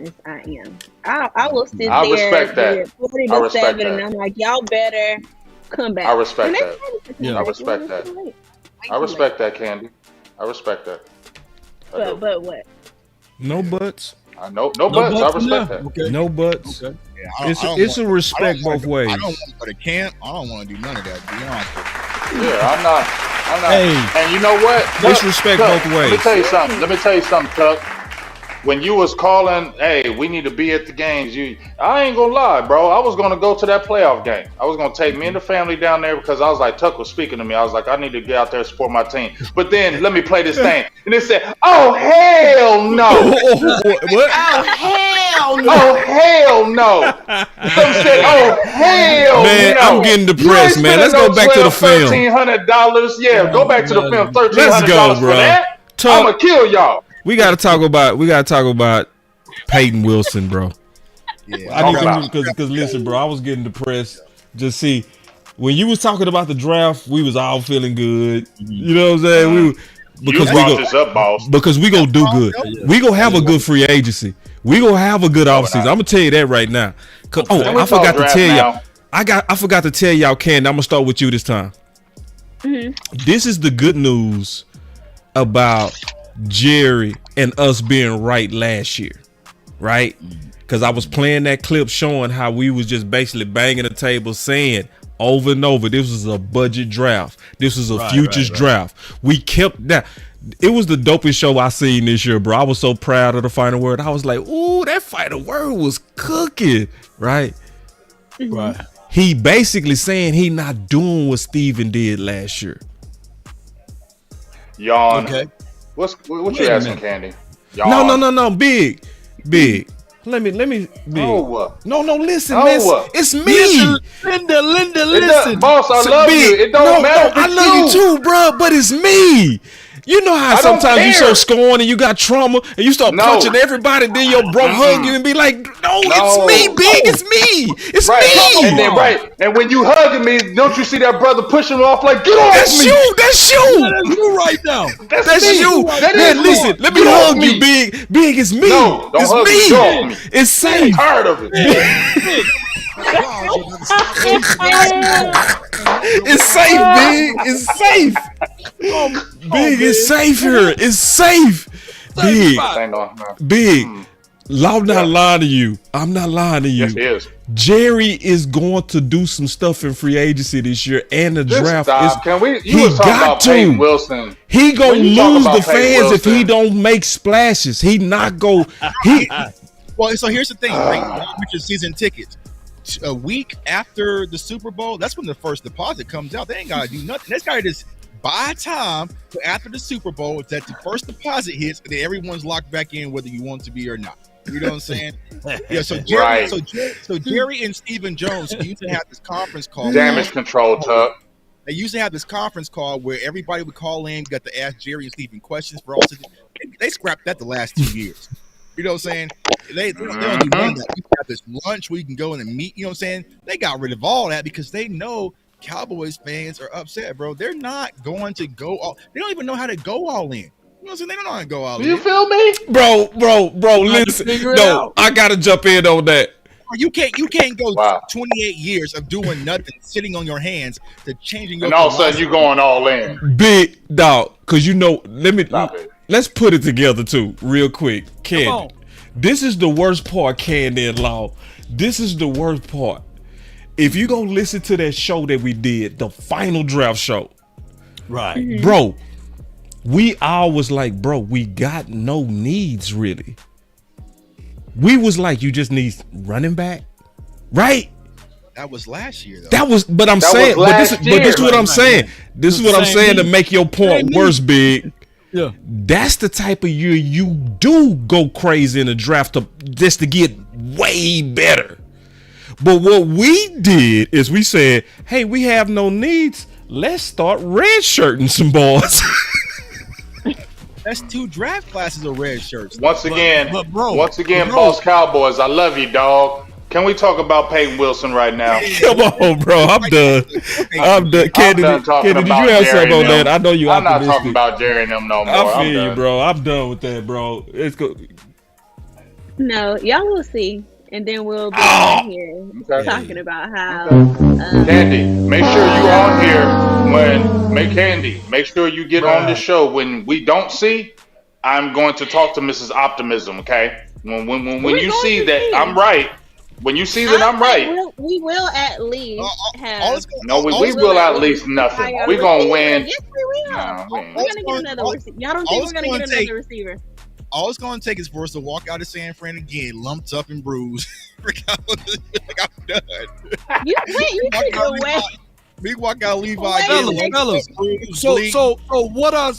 honest I am. I will sit I there respect that. with 40 I to respect 7, that. and I'm like, y'all better come back. I respect And they that. tried to come Yeah. back. I respect It that. was too late. I respect that, Candy. I respect that. I do. But what? No buts. No No buts. I buts in respect there? that. Okay. No buts. Okay. Yeah, It's a respect both ways. I don't want to go to camp. I don't want to do none of that. To be honest with Yeah, I'm not. Hey. And you know what? It's respect Tuck, both Let me ways. tell you something, Tuck. When you was calling, hey, we need to be at the games. I ain't gonna lie, bro. I was gonna go to that playoff game. I was gonna take me and the family down there because I was like, Tuck was speaking to me. I was like, I need to get out there and support my team. But then let me play this thing, and it said, "Oh hell no! What? Oh hell no!" Some said, "Oh hell Man, no!" I'm getting depressed, man. Let's go back to the film. $1,300. Yeah, go back to the film. $1,300 Let's go, for bro. that. Tuck. I'm gonna kill y'all. We gotta talk about Payton Wilson, bro. you. Yeah, I need Talk to because listen, bro, I was getting depressed. Just see, when you was talking about the draft, we was all feeling good. You know what I'm saying? You brought this up, boss. Because we gonna do good. We gonna have a good free agency. We gonna have a good offseason. I'm gonna tell you that right now. I forgot to tell y'all. I forgot to tell y'all, Candy. I'm gonna start with you this time. This is the good news about Jerry and us being right last year, right? Because I was playing that clip showing how we was just basically banging the table saying over and over, this was a budget draft. This was a futures draft. We kept that. It was the dopest show I seen this year, bro. I was so proud of the final word. I was like, ooh, that final word was cooking, right? Right. He basically saying he not doing what Steven did last year. Yawn. Okay. What Wait you a asking, minute. Candy? Yawn. No, big. Let me big. No. No, listen, No. man. It's me. Linda, It listen. boss, I love Big. you. It don't matter. I love you too, bro. But it's me. You know how I don't sometimes you care. start scoring and you got trauma and you start No. punching everybody, then your bro hug you and be like, no, it's me, big. It's me. It's Right. me. And then and when you hugging me, don't you see that brother pushing him off like, get off That's me? you. That's you. That's you right now. That's me. you. That Man, is listen, me. let me Get off hug me. you, big. Big, it's me. No, don't it's hug me. Get off me. It's safe. Tired of it. It's safe, big. It's safe. Big, it's safe here. It's safe. Big, big. I'm not lying to you. I'm not lying to you. Yes, he is. Jerry is going to do some stuff in free agency this year, and the Just draft stop. is. Can we? he You was talking got about to. Payton Wilson. He gonna When you talk lose about the Payton fans if he Wilson- don't make splashes. He not go. He Well, so here's the thing, right? Which is season tickets. A week after the Super Bowl, that's when the first deposit comes out. They ain't gotta do nothing. They just gotta just buy time for after the Super Bowl that the first deposit hits, and then everyone's locked back in whether you want to be or not. You know what I'm saying? Yeah. So Jerry, Right. so Jerry and Stephen Jones used to have this conference call. Damage control, Tuck. They used to have this conference call where everybody would call in, got to ask Jerry and Stephen questions for all. They scrapped that the last 2 years. You know what I'm saying? They don't do none of that. We have this lunch where you can go in and meet. You know what I'm saying? They got rid of all that because they know Cowboys fans are upset, bro. They're not going to go all. They don't even know how to go all in. You know what I'm saying? They don't know how to go all in. You feel me? bro, listen. figure it No, out. I gotta jump in on that. You can't go Wow. 28 years of doing nothing, sitting on your hands to changing your. And all of a sudden you going all in. Big dog, cause you know. Stop it. Let's put it together too, real quick. Come Candy, on. this is the worst part, Candy and Law. This is the worst part. If you go listen to that show that we did, the final draft show, Right. bro, we all was like, bro, we got no needs really. We was like, you just need running back, right? That was last year, though. That was, but I'm That saying, was but this last is what year. I'm saying. This is It's what the I'm same saying to need. make your point Same worse, Big. Yeah. That's the type of year you do go crazy in the draft just to get way better. But what we did is we said, hey, we have no needs. Let's start redshirting some boys. That's 2 draft classes of red shirts. Once again, bro, Boss Cowboys, I love you, dog. Can we talk about Payton Wilson right now? Come on, bro. I'm done. I'm done. Candy, done talking Candy, did about you have Jerry something on and that? them. I know you I'm not optimistic. talking about Jerry and them no more. I I'm feel you, done. bro. I'm done with that, bro. It's go. No, y'all will see, and then we'll be right here Okay. talking about how. Candy, make sure you on here make sure you get on this show when we don't see. I'm going to talk to Mrs. Optimism. Okay, when you see that I'm right, when you see that I'm right, we will at least have. No, we will at least nothing. We're gonna win. Yes, we will. No, We're gonna get another receiver. Y'all don't think we're gonna get another receiver? All it's going to take is for us to walk out of San Fran again, lumped up and bruised. Like I'm done. You take it away. We walk out Levi. Fellas. So what are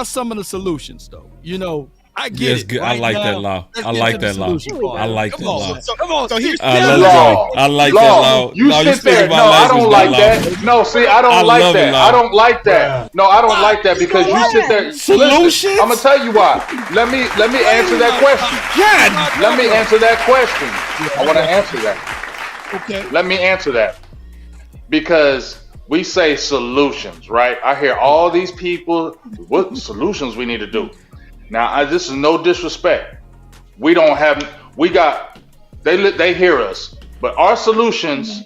some of the solutions though? You know, I get it. Good. Right I like now, that law. let's I get like to the that law. solution part. I like that Come on. law. Come on. So here's Let's Law. go. I like Law. that law. You sit there. my No, I language, don't like law. that. No, see, I I don't like love it, that. Law. I don't like that. No, I don't like that because you sit there. Solutions? I'm gonna tell you why. Let me answer that question. God. Let me answer that question. I want to answer that. okay. Let me answer that. Because we say solutions, right? I hear all these people, what solutions we need to do. Now, this is no disrespect. We they hear us, but our solutions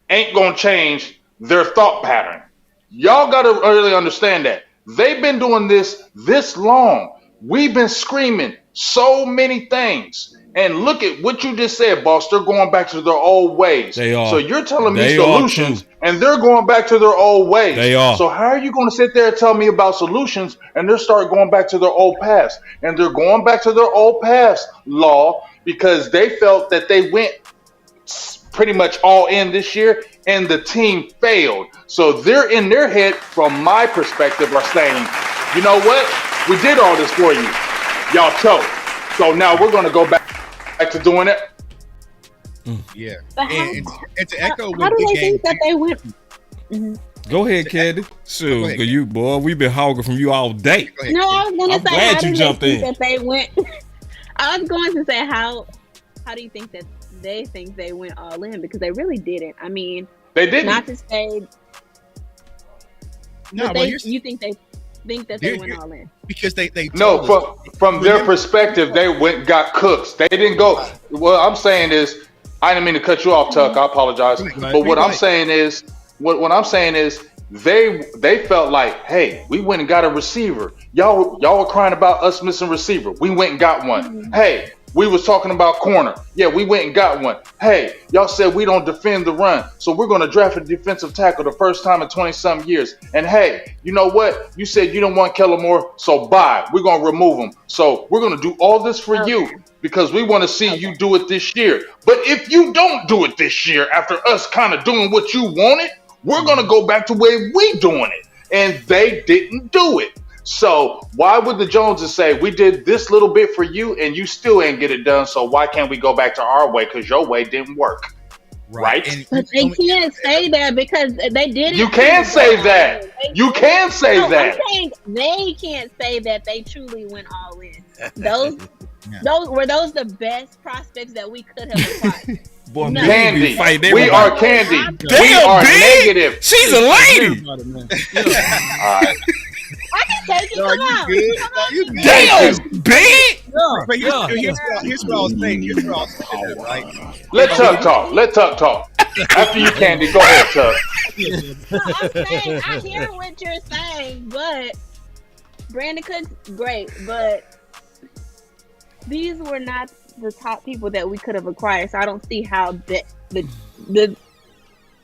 ain't gonna change their thought pattern. Y'all gotta really understand that. They've been doing this long. We've been screaming so many things. And look at what you just said, boss. They're going back to their old ways. They are. So you're telling me They are solutions, too. and they're going back to their old ways. They are. So how are you going to sit there and tell me about solutions, and they'll start going back to their old past? And they're going back to their old past, Law, because they felt that they went pretty much all in this year, and the team failed. So they're in their head, from my perspective, are saying, you know what? We did all this for you. Y'all choked. So now we're going to go back to doing it. Yeah. But And to echo how what do Big they Game think that they went? Go ahead, Candy. Sure, Go ahead. cause you boy, we've been hogging from you all day. Go ahead. No, I was gonna I'm say glad how you do jumped they think in. that they went? I was going to say how do you think that they think they went all in, because they really didn't. I mean, They didn't. not to say, No, but well, you think they think that they went all in? because they No, told us- from their perspective, they got cooked. They didn't go. What I'm saying is, I didn't mean to cut you off, Tuck. I apologize. But what I'm saying is, what I'm saying is, they felt like, hey, we went and got a receiver. Y'all were crying about us missing receiver. We went and got one. Hey, we was talking about corner. Yeah, we went and got one. Hey, y'all said we don't defend the run, so we're going to draft a defensive tackle the first time in 20-some years. And hey, you know what? You said you don't want Kellen Moore, so bye. We're going to remove him. So we're going to do all this for you because we want to see you do it this year. But if you don't do it this year, after us kind of doing what you wanted, we're going to go back to where we doing it. And they didn't do it. So why would the Joneses say we did this little bit for you and you still ain't get it done? So why can't we go back to our way? Because your way didn't work, right? And But they can't say that because they didn't. You can say that. You can say No, that. I'm saying they can't say that they truly went all in. Those were the best prospects that we could have acquired. Boy, No. Candy. fight We are everybody. Candy. We Damn, are B! negative. She's a lady. All right. I can take it. No, Come you on. good? Come No, on. you good? Damn, B. But here's what I was saying. Here's what I was saying, right? Let Tuck talk. Let Tuck talk. After you, Candy, go ahead, Tuck. No, I'm saying I hear what you're saying, but Brandon Cooks, great, but these were not the top people that we could have acquired. So I don't see how the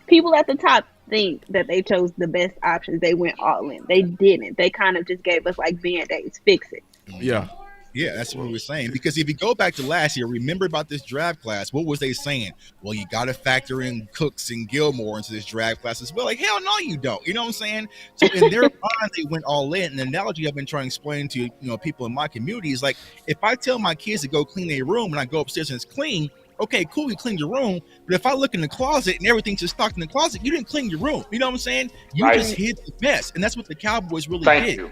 people at the top think that they chose the best options. They went all in. They didn't. They kind of just gave us like Band-Aids, fix it. Yeah. Yeah, that's what we're saying. Because if you go back to last year, remember about this draft class, what was they saying? Well, you got to factor in Cooks and Gilmore into this draft class as well. Like, hell no, you don't. You know what I'm saying? So in their mind, they went all in. And the analogy I've been trying to explain to people in my community is like, if I tell my kids to go clean their room and I go upstairs and it's clean, okay, cool, you cleaned your room. But if I look in the closet and everything's just stocked in the closet, you didn't clean your room. You know what I'm saying? You Right. just hid the mess. And that's what the Cowboys really Thank did. you.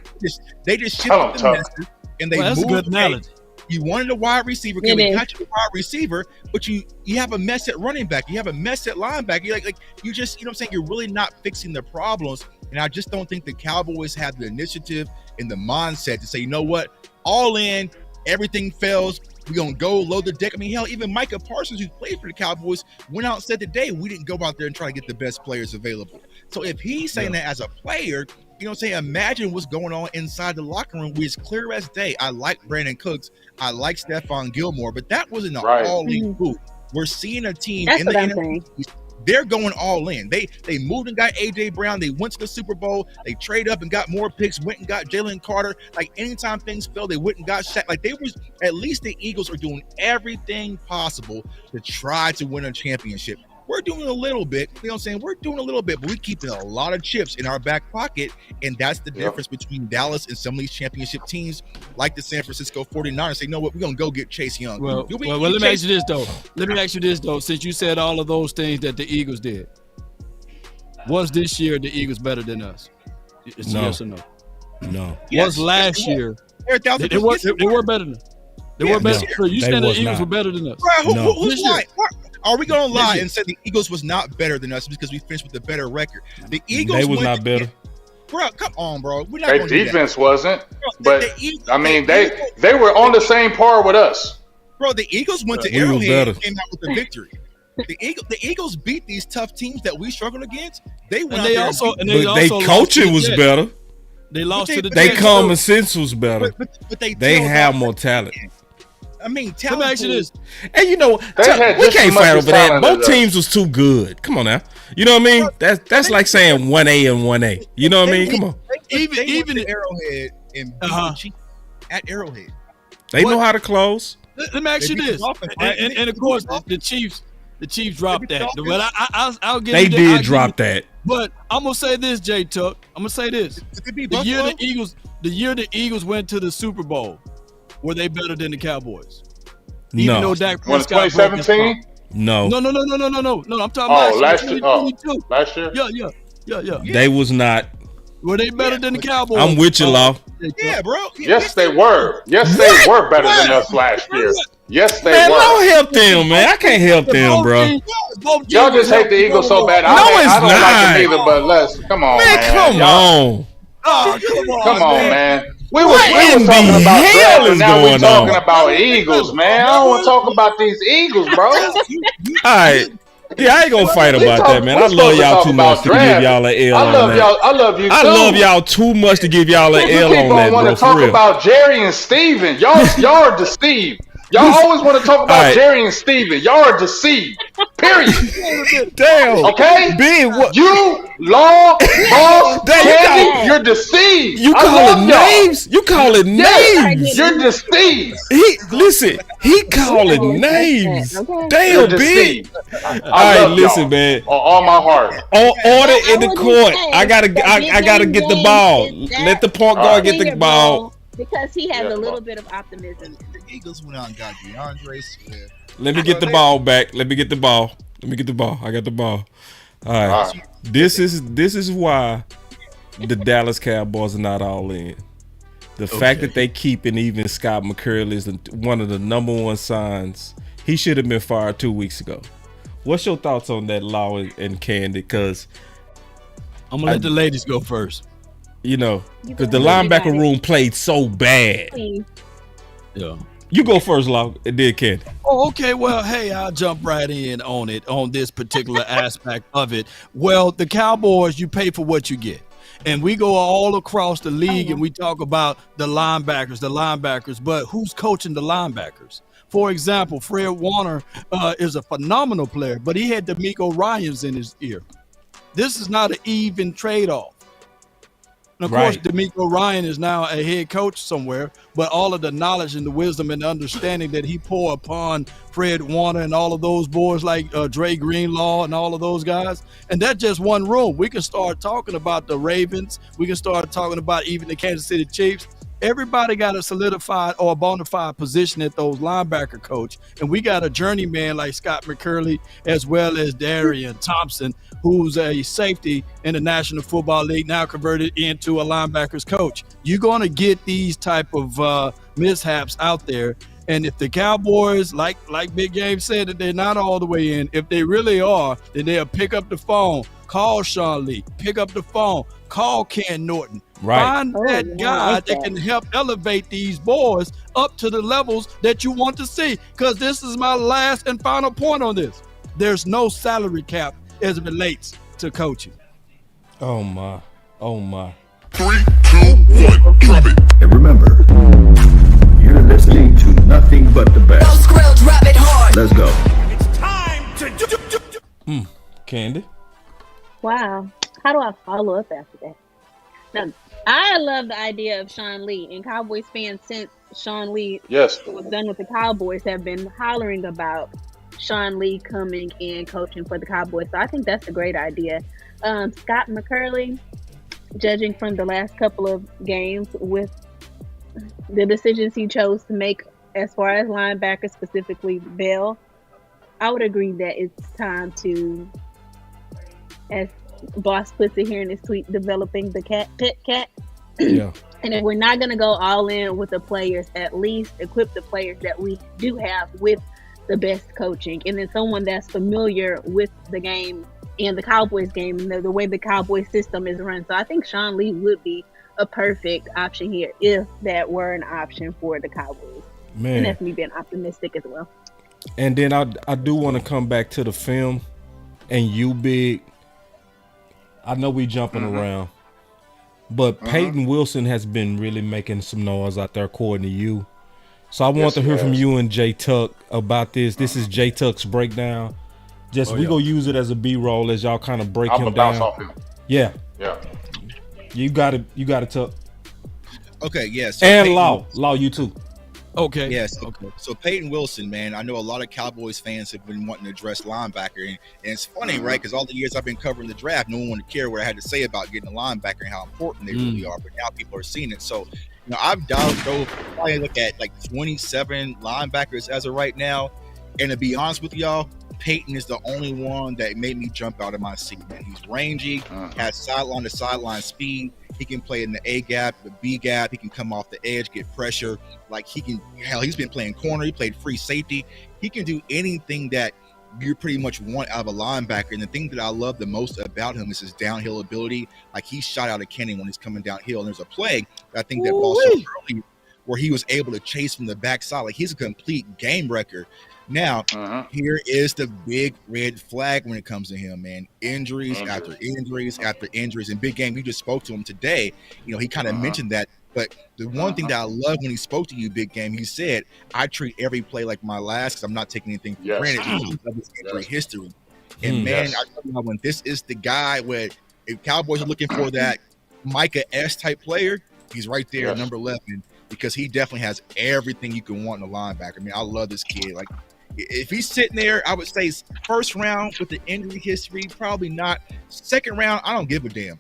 They just Tell 'em, shifted the Tuck. messes and they Well, that's a moved. good analogy. You wanted a wide receiver, okay, It we is. got you a wide receiver, but you have a mess at running back. You have a mess at linebacker. You're like you just, you know what I'm saying? You're really not fixing the problems. And I just don't think the Cowboys have the initiative and the mindset to say, you know what, all in, everything fails, We're going to go load the deck. I mean, hell, even Micah Parsons, who played for the Cowboys, went out and said today, we didn't go out there and try to get the best players available. So if he's saying that as a player, you know what I'm saying? Imagine what's going on inside the locker room, which is clear as day. I like Brandon Cooks. I like Stephon Gilmore, but that wasn't an all-in move. We're seeing a team in the NFC. They're going all in. They moved and got AJ Brown. They went to the Super Bowl. They traded up and got more picks. Went and got Jalen Carter. Like anytime things fail, they went and got Shaq. Like at least the Eagles are doing everything possible to try to win a championship. We're doing a little bit, you know what I'm saying? We're doing a little bit, but we're keeping a lot of chips in our back pocket, and that's the difference between Dallas and some of these championship teams like the San Francisco 49ers. Say, you know what, we're going to go get Chase Young. Well, let me ask you this, though. Since you said all of those things that the Eagles did, was this year the Eagles better than us? It's yes or no? No. Was last year they were better than us? They were better. So you said the Eagles were better than us? Bro, who's lying? Are we going to lie and say the Eagles was not better than us because we finished with a better record? The Eagles they was not better. Bro, come on, bro. We're not Their defense wasn't, but I mean they were on the same par with us. Bro, the Eagles went to Arrowhead and came out with a victory. The Eagles beat these tough teams that we struggled against. They went they coaching was better. They lost to the They common sense was better. But they have more talent. I mean, let me ask you this. And we can't fight over that. Both teams was too good. Come on now. You know what I mean? That's like saying 1A and 1A. You know what I mean? Come on. Even at Arrowhead and beat the Chiefs at Arrowhead. They know how to close. Let me ask you this. And of course, the Chiefs dropped that. But I'll give you that. They did drop that. But I'm gonna say this, J Tuck. I'm gonna say this. The year the Eagles went to the Super Bowl, were they better than the Cowboys? Even though Dak Prescott 2017? No. I'm talking about last year. Last year? Yeah. They was not. Were they better than the Cowboys? I'm with you, Law. Yeah, bro. Yes, they were. Yes, they were better than us last year. Yes, they were. Law help them, man. I can't help them, bro. Y'all just hate the Eagles so bad. I don't like them either, but let's come on, man. Come on. Come on, man. We was talking about draft, and now we're talking about Eagles, man. I don't want to talk about these Eagles, bro. All right. Yeah, I ain't gonna fight about that, man. I love y'all too much to give y'all an L on that. I love you too. I love y'all too much to give y'all an L on that, bro. Want to talk about Jerry and Steven. Y'all are deceived. Y'all always want to talk about Jerry and Steven. Y'all are deceived. Period. Damn. Okay? You, Law, Boss, Candy, you're deceived. You calling names? You calling names? You're deceived. He calling names. Damn, Big. All right, listen, man. All my heart. Order in the court. I gotta get the ball. Let the point guard get the ball. Because he has a little bit of optimism. The Eagles went out and got DeAndre Swift. Let me get the ball back. I got the ball. All right. This is why the Dallas Cowboys are not all in. The fact that they keeping even Scott McCurley is one of the number one signs. He should have been fired 2 weeks ago. What's your thoughts on that, Law and Candy? Because I'm gonna let the ladies go first. You know, because the linebacker room played so bad. Yeah. You go first, Law. It did, Candy. Oh, okay. Well, hey, I'll jump right in on this particular aspect of it. Well, the Cowboys, you pay for what you get. And we go all across the league and we talk about the linebackers, but who's coaching the linebackers? For example, Fred Warner is a phenomenal player, but he had DeMeco Ryans in his ear. This is not an even trade-off. And of course, DeMeco Ryan is now a head coach somewhere, but all of the knowledge and the wisdom and the understanding that he poured upon Fred Warner and all of those boys like Dre Greenlaw and all of those guys, and that's just one room. We can start talking about the Ravens. We can start talking about even the Kansas City Chiefs. Everybody got a solidified or a bona fide position at those linebacker coach. And we got a journeyman like Scott McCurley as well as Darian Thompson, who's a safety in the National Football League, now converted into a linebackers coach. You're going to get these type of mishaps out there. And if the Cowboys, like Big Game said, that they're not all the way in, if they really are, then they'll pick up the phone, call Sean Lee, pick up the phone, Call Ken Norton. Right. Find that yeah, guy like that that. can help elevate these boys up to the levels that you want to see. Because this is my last and final point on this. There's no salary cap as it relates to coaching. Oh my. 3, 2, 1, drop it. And remember, you're listening to nothing but the best. Drop it hard. Let's go. Candy. Wow. How do I follow up after that? Now, I love the idea of Sean Lee, and Cowboys fans since Sean Lee Yes. was done with the Cowboys have been hollering about Sean Lee coming and coaching for the Cowboys. So I think that's a great idea. Scott McCurley, judging from the last couple of games with the decisions he chose to make as far as linebackers, specifically Bell, I would agree that it's time to, as Boss puts it here in his tweet, developing the pet cat. Yeah. And if we're not going to go all in with the players, at least equip the players that we do have with the best coaching. And then someone that's familiar with the game and the Cowboys game and the way the Cowboys system is run. So I think Sean Lee would be a perfect option here if that were an option for the Cowboys. And Man. that's me being optimistic as well. And then I do want to come back to the film and you big. I know we jumping around, but Payton Wilson has been really making some noise out there according to you. So I want to hear from you and Jay Tuck about this. This is Jay Tuck's breakdown. We gonna use it as a B-roll as y'all kind of break I'm him gonna bounce down. off him. Yeah, Yeah. you got it, Tuck. Okay, yes. So And Peyton- Law, you too. Okay. Yes. Okay. So Peyton Wilson, man, I know a lot of Cowboys fans have been wanting to address linebacker, and it's funny, right? Because all the years I've been covering the draft, no one wanted to care what I had to say about getting a linebacker and how important they really are. But now people are seeing it. So, I've probably look at like 27 linebackers as of right now, and to be honest with y'all, Peyton is the only one that made me jump out of my seat, man. He's rangy, has sideline to sideline speed. He can play in the A gap, the B gap. He can come off the edge, get pressure. Like he's been playing corner. He played free safety. He can do anything that you pretty much want out of a linebacker. And the thing that I love the most about him is his downhill ability. Like he shot out of cannon when he's coming downhill. And there's a play I think that ball showed early where he was able to chase from the backside. Like he's a complete game wrecker. Now, here is the big red flag when it comes to him, man. Injuries after injuries after injuries. And Big Game, we just spoke to him today. He kind of mentioned that. But the one thing that I love when he spoke to you, Big Game, he said, I treat every play like my last because I'm not taking anything for granted because of his injury history. And, man, I tell you when this is the guy where if Cowboys are looking for that Micah S type player, he's right there at number 11 because he definitely has everything you can want in a linebacker. I mean, I love this kid. Like, if he's sitting there, I would say first round with the injury history, probably not. Second round, I don't give a damn.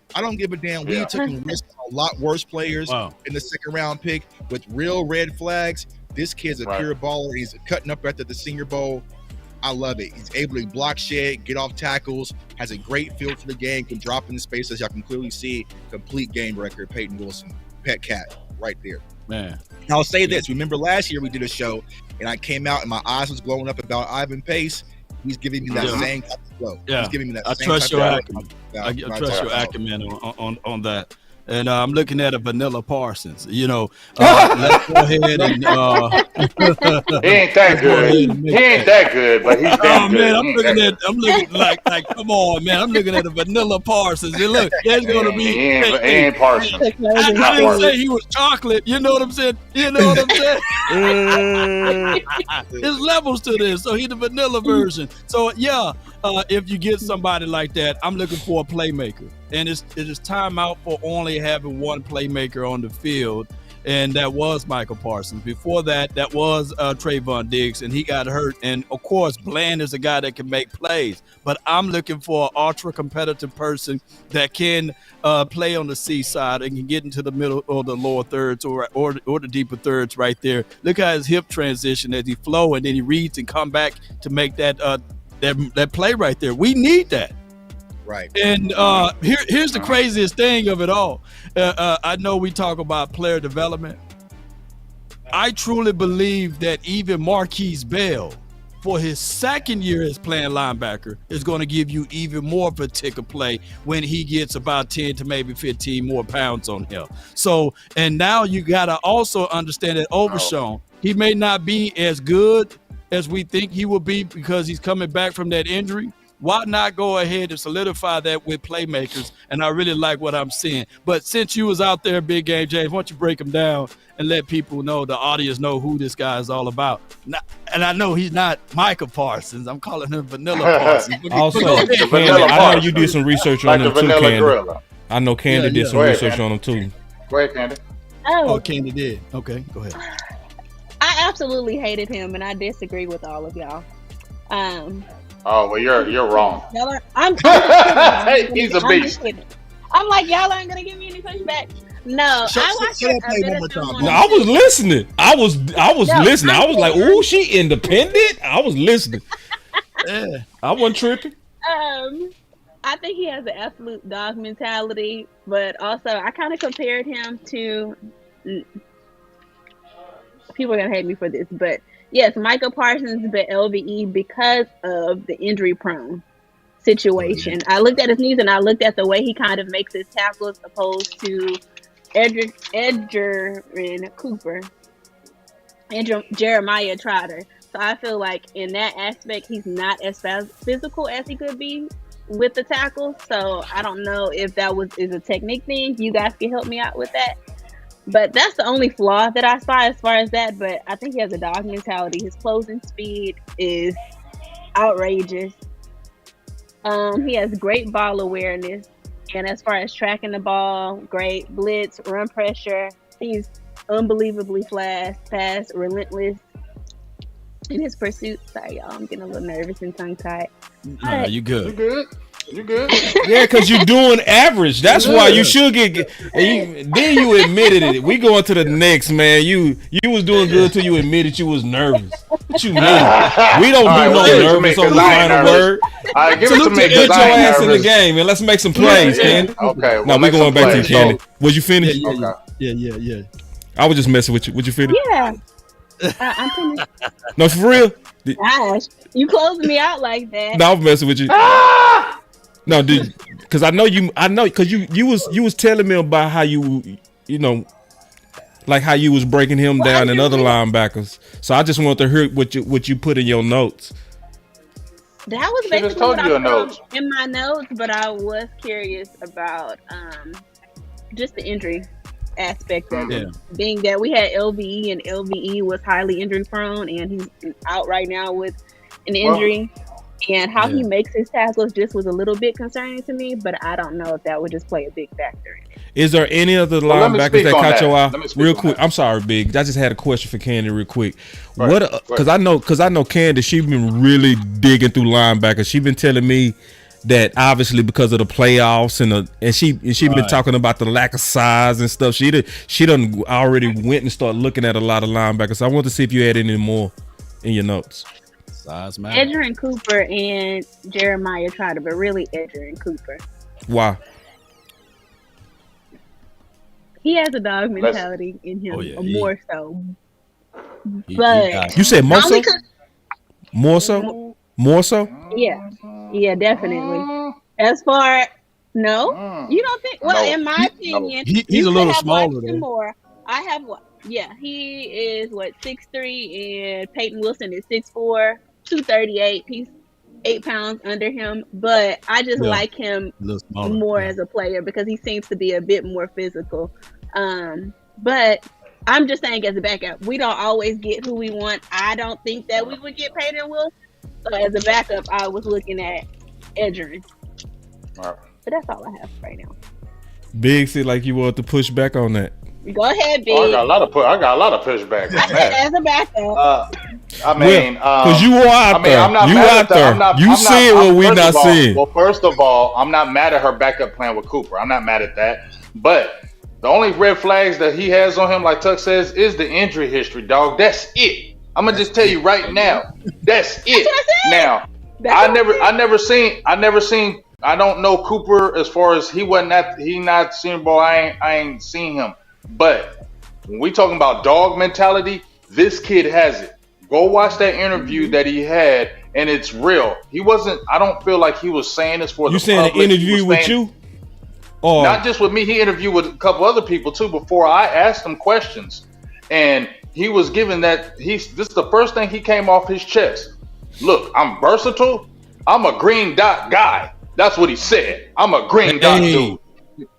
We took a risk on a lot worse players in the second round pick with real red flags. This kid's a pure baller. He's cutting up after the Senior Bowl. I love it. He's able to block shed, get off tackles, has a great feel for the game, can drop in the space as y'all can clearly see. Complete game record, Peyton Wilson, pet cat, right there. Man. Now, I'll say this. Remember last year we did a show and I came out and my eyes was glowing up about Ivan Pace. He's giving me that same type of flow. Yeah. He's giving me that I same trust type your of acumen. I trust your acumen on that. And I'm looking at a Vanilla Parsons. Let's go ahead and he ain't that good. He ain't that good, but he's damn good. Man, I'm looking like come on, man. I'm looking at a Vanilla Parsons. And look, there's gonna be he ain't Parsons. I didn't say he was chocolate. You know what I'm saying? There's levels to this. So he's the vanilla version. So if you get somebody like that, I'm looking for a playmaker. And it is time out for only having one playmaker on the field. And that was Michael Parsons. Before that was Trayvon Diggs, and he got hurt. And, of course, Bland is a guy that can make plays. But I'm looking for an ultra-competitive person that can play on the C side and can get into the middle or the lower thirds or the deeper thirds right there. Look at his hip transition as he flow, and then he reads and come back to make that play right there. We need that. Right. And here's the craziest thing of it all. I know we talk about player development. I truly believe that even Marquise Bell for his second year as playing linebacker is going to give you even more of a tick of play when he gets about 10 to maybe 15 more pounds on him. So, and now you got to also understand that Overshown, he may not be as good as we think he will be because he's coming back from that injury. Why not go ahead and solidify that with playmakers? And I really like what I'm seeing. But since you was out there, Big Game James, why don't you break him down and let people know, the audience know who this guy is all about. And I know he's not Micah Parsons. I'm calling him Vanilla Parsons. Also, Candy, I know you did some research on him too, Candy. Gorilla. I know Candy did some research on him too. Go ahead, Candy. Oh, Candy did. Okay, go ahead. I absolutely hated him, and I disagree with all of y'all. Oh, well, you're wrong. I'm He's a beast. I'm like, y'all aren't gonna give me any pushback. No, I watched a bit of film on No, I was listening. I was listening. I was like, "Ooh, she independent." I was listening. Yeah, I wasn't tripping. I think he has an absolute dog mentality, but also I kind of compared him to. People are gonna hate me for this, but yes, Micah Parsons, but LVE because of the injury-prone situation. I looked at his knees and I looked at the way he kind of makes his tackles, opposed to Edgerrin Cooper and Jeremiah Trotter. So I feel like in that aspect, he's not as physical as he could be with the tackles. So I don't know if that is a technique thing. You guys can help me out with that. But that's the only flaw that I saw as far as that. But I think he has a dog mentality. His closing speed is outrageous. He has great ball awareness. And as far as tracking the ball, great blitz, run pressure. He's unbelievably fast, relentless in his pursuit. Sorry, y'all. I'm getting a little nervous and tongue-tied. No, you good. You good? Yeah, because you're doing average. That's why you should get. Then you admitted it. We going to the next, man. You was doing good till you admitted you was nervous. What you mean? We don't do no nervous on the final word. All right, give So it to me. get your ass in the game and let's make some plays, Candy. Okay. No, we going back to you, Candy. Was you finished? Yeah. I was just messing with you. Would you finish? Yeah. I'm finished. No, for real. Gosh, you closing me out like that. No, I'm messing with you. No, dude, because I know because you was telling me about how you know, like how you was breaking him down and other linebackers. So I just wanted to hear what you put in your notes. That was basically what I put in my notes, but I was curious about just the injury aspect of it. Being that we had LVE and LVE was highly injury prone, and he's out right now with an injury. And how he makes his tackles just was a little bit concerning to me, but I don't know if that would just play a big factor in it. Is there any other linebackers that caught your eye? Real quick, I'm sorry, Big. I just had a question for Candy real quick. Because I know Candy, she's been really digging through linebackers. She's been telling me that obviously because of the playoffs and she been talking about the lack of size and stuff. She done already went and started looking at a lot of linebackers. So I want to see if you had any more in your notes. Edgerrin Cooper and Jeremiah Trotter, but really Edgerrin Cooper. Why? He has a dog mentality in him, more so. But you said more so? More so? More so? Yeah, definitely. As far you don't think? Well, in my opinion, he's a little smaller. More. I have what? Yeah, he is 6'3", and Payton Wilson is 6'4". 238. He's 8 pounds under him, but I just like him more as a player because he seems to be a bit more physical. But I'm just saying, as a backup, we don't always get who we want. I don't think that we would get Payton Wilson. So as a backup, I was looking at Edgerrin. But that's all I have right now. Big said like you want to push back on that. Go ahead, Big. I got a lot of pushback on that. As a backup. I mean, because you are out there. I'm not you mad out there. You see what we not seeing. Well, first of all, I'm not mad at her backup playing with Cooper. I'm not mad at that. But the only red flags that he has on him, like Tuck says, is the injury history, dog. That's it. I'm gonna just tell you right now. That's it. Now, I never seen. I don't know Cooper as far as he not seen ball. I ain't seen him. But when we talking about dog mentality, this kid has it. Go watch that interview that he had, and it's real. He wasn't. I don't feel like he was saying this for the public. You saying an interview with you? Or not just with me. He interviewed with a couple other people too before I asked him questions, and he was given that. This is the first thing he came off his chest. Look, I'm versatile. I'm a green dot guy. That's what he said. I'm a green dot dude.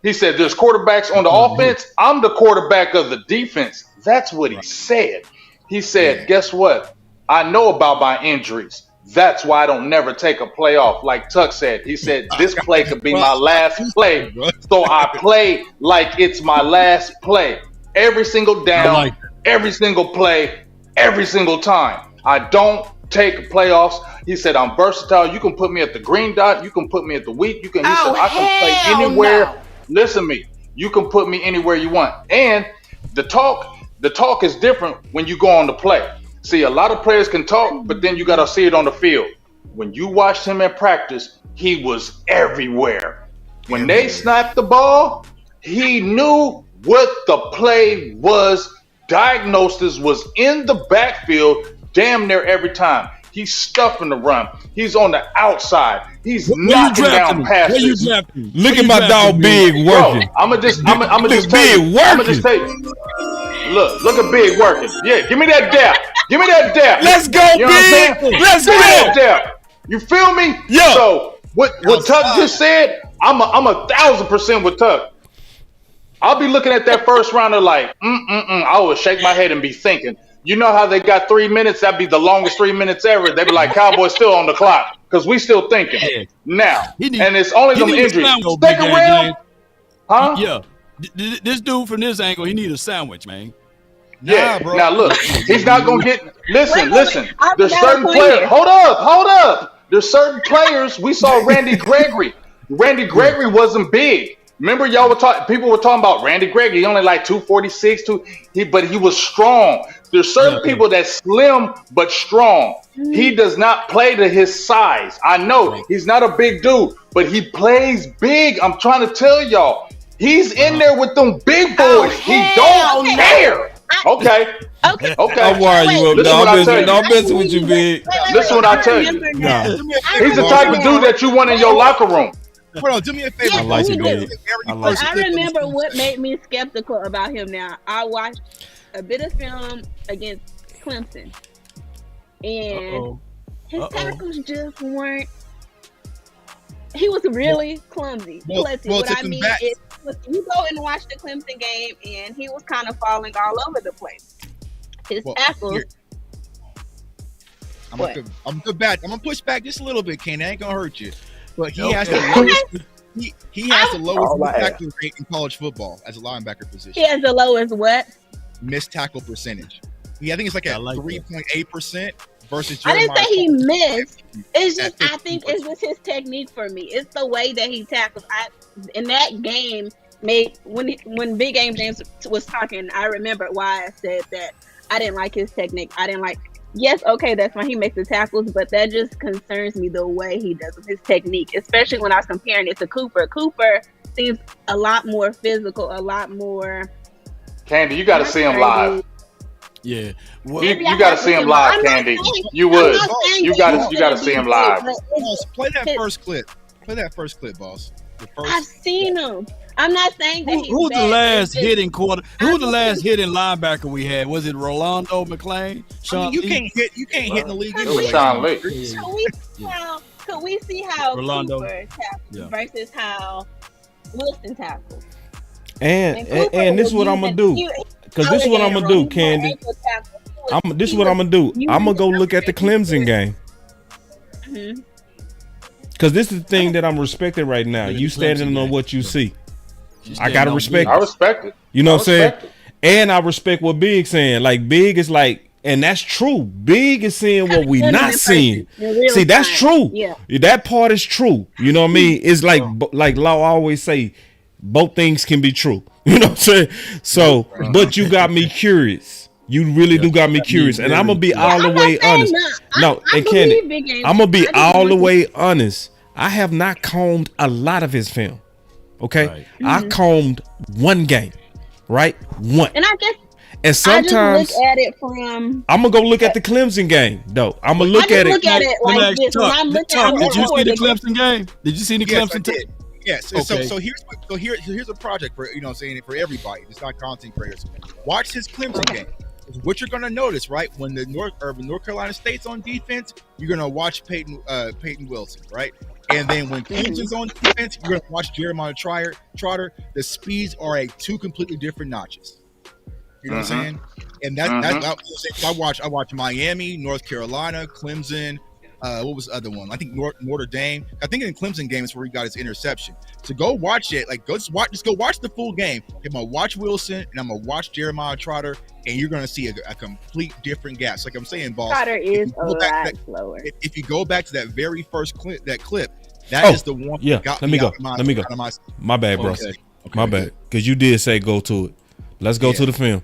He said there's quarterbacks on the offense. I'm the quarterback of the defense. That's what he said. He said, guess what? I know about my injuries. That's why I don't never take a play off. Like Tuck said, he said, this play could be my last play. So I play like it's my last play. Every single down, every single play, every single time. I don't take playoffs. He said, I'm versatile. You can put me at the green dot. You can put me at the weak. He said, I can play anywhere. No. Listen to me. You can put me anywhere you want. And the talk is different when you go on the play. See, a lot of players can talk, but then you got to see it on the field. When you watched him in practice, he was everywhere. When they snapped the ball, he knew what the play was. Diagnosis was in the backfield damn near every time. He's stuffing the run. He's on the outside. He's knocking down passes. Look at my dog Big working. I'ma just tell you. Look at Big working. Yeah, give me that dap. Give me that dap. Let's go, you know Big. Let's go. You feel me? Yeah. So what Tuck just said, I'm 1,000% with Tuck. I'll be looking at that first rounder like, I would shake my head and be thinking, you know how they got 3 minutes? That'd be the longest 3 minutes ever. They'd be like, Cowboys still on the clock because we still thinking. Yeah. Now, and it's only them injuries. Second round, huh? Yeah. This dude from this angle, he need a sandwich, man. Yeah, bro. Now look, he's not gonna get. Listen. There's certain players. Hold up. There's certain players. We saw Randy Gregory. Randy Gregory wasn't big. Remember, y'all were talking. People were talking about Randy Gregory. He only like 246, but he was strong. There's certain people that slim but strong. He does not play to his size. I know he's not a big dude, but he plays big. I'm trying to tell y'all, he's in there with them big boys. He don't care. Okay. I'll wire you up. Don't mess with you, Big. Listen what I tell you. He's the type of dude that you want in your locker room. Hold on, do me a favor. I like it, Big. I remember what made me skeptical about him now. I watched a bit of film against Clemson, and his tackles just weren't. He was really clumsy. What I mean is, you go and watch the Clemson game, and he was kind of falling all over the place. His tackles. I'm gonna push back just a little bit, Ken. That ain't gonna hurt you. But he has the lowest. He has the lowest tackle rate in college football as a linebacker position. He has the lowest what? Missed tackle percentage. I think it's like at 3.8% versus. I didn't say he missed. It's just I think it's just his technique for me. It's the way that he tackles. In that game, when Big Game James was talking, I remember why I said that I didn't like his technique. I didn't like. Yes, okay, that's fine. He makes the tackles, but that just concerns me the way he does his technique, especially when I was comparing it to Cooper. Cooper seems a lot more physical, a lot more. Candy, you got to see him live. Yeah, well, you got to see him live, Candy. You would. You got to see him live. Play that first clip. Play that first clip, boss. I've seen him. I'm not saying that who's the last hitting linebacker we had? Was it Rolando McClain? You can't hit in the league. It was Sean Lee. Could we see how Rolando Cooper tackles versus how Wilson tackles? And this is what I'm gonna do. Because this is what I'm gonna do, Candy. This is what I'm gonna do. I'm gonna go look at the Clemson game. Because this is the thing that I'm respecting right now. You standing on what you see. I gotta respect it. I respect it. You know what I'm saying? And I respect what Big's saying. Like Big is like, and that's true. Big is seeing what we not seeing. See, that's true. Yeah. That part is true. You know what I mean? It's like Law always say, both things can be true. You know what I'm saying? So, but you got me curious. You really do got me curious. And I'm gonna be all the way honest. No, and Kenny, I'm gonna be all the way honest. I have not combed a lot of his film. Okay, I combed one game, right? One. And I guess And sometimes I just look at it from. I'm gonna go look at the Clemson game, though. I'm gonna look at it. Look at it like this. When I'm looking at Did you see the Clemson game? Did you see the Clemson tape? Yes. Okay. So here's a project for saying it for everybody. It's not content creators. Watch this Clemson game. What you're gonna notice, right? When the North Carolina State's on defense, you're gonna watch Payton Wilson, right? And then when Clemson's on defense, you're gonna watch Jeremiah Trotter. The speeds are at two completely different notches. You know what I'm saying? And that's I watch Miami, North Carolina, Clemson. What was the other one? I think Notre Dame. I think in the Clemson game is where he got his interception. So go watch it. Like just go watch the full game. I'm gonna watch Wilson and I'm gonna watch Jeremiah Trotter, and you're gonna see a complete different gap. So like I'm saying, boss. Trotter is a lot slower. If you go back to that very first clip, that is the one. Yeah, let me go. My bad, bro. Okay. My bad. Because you did say go to it. Let's go to the film.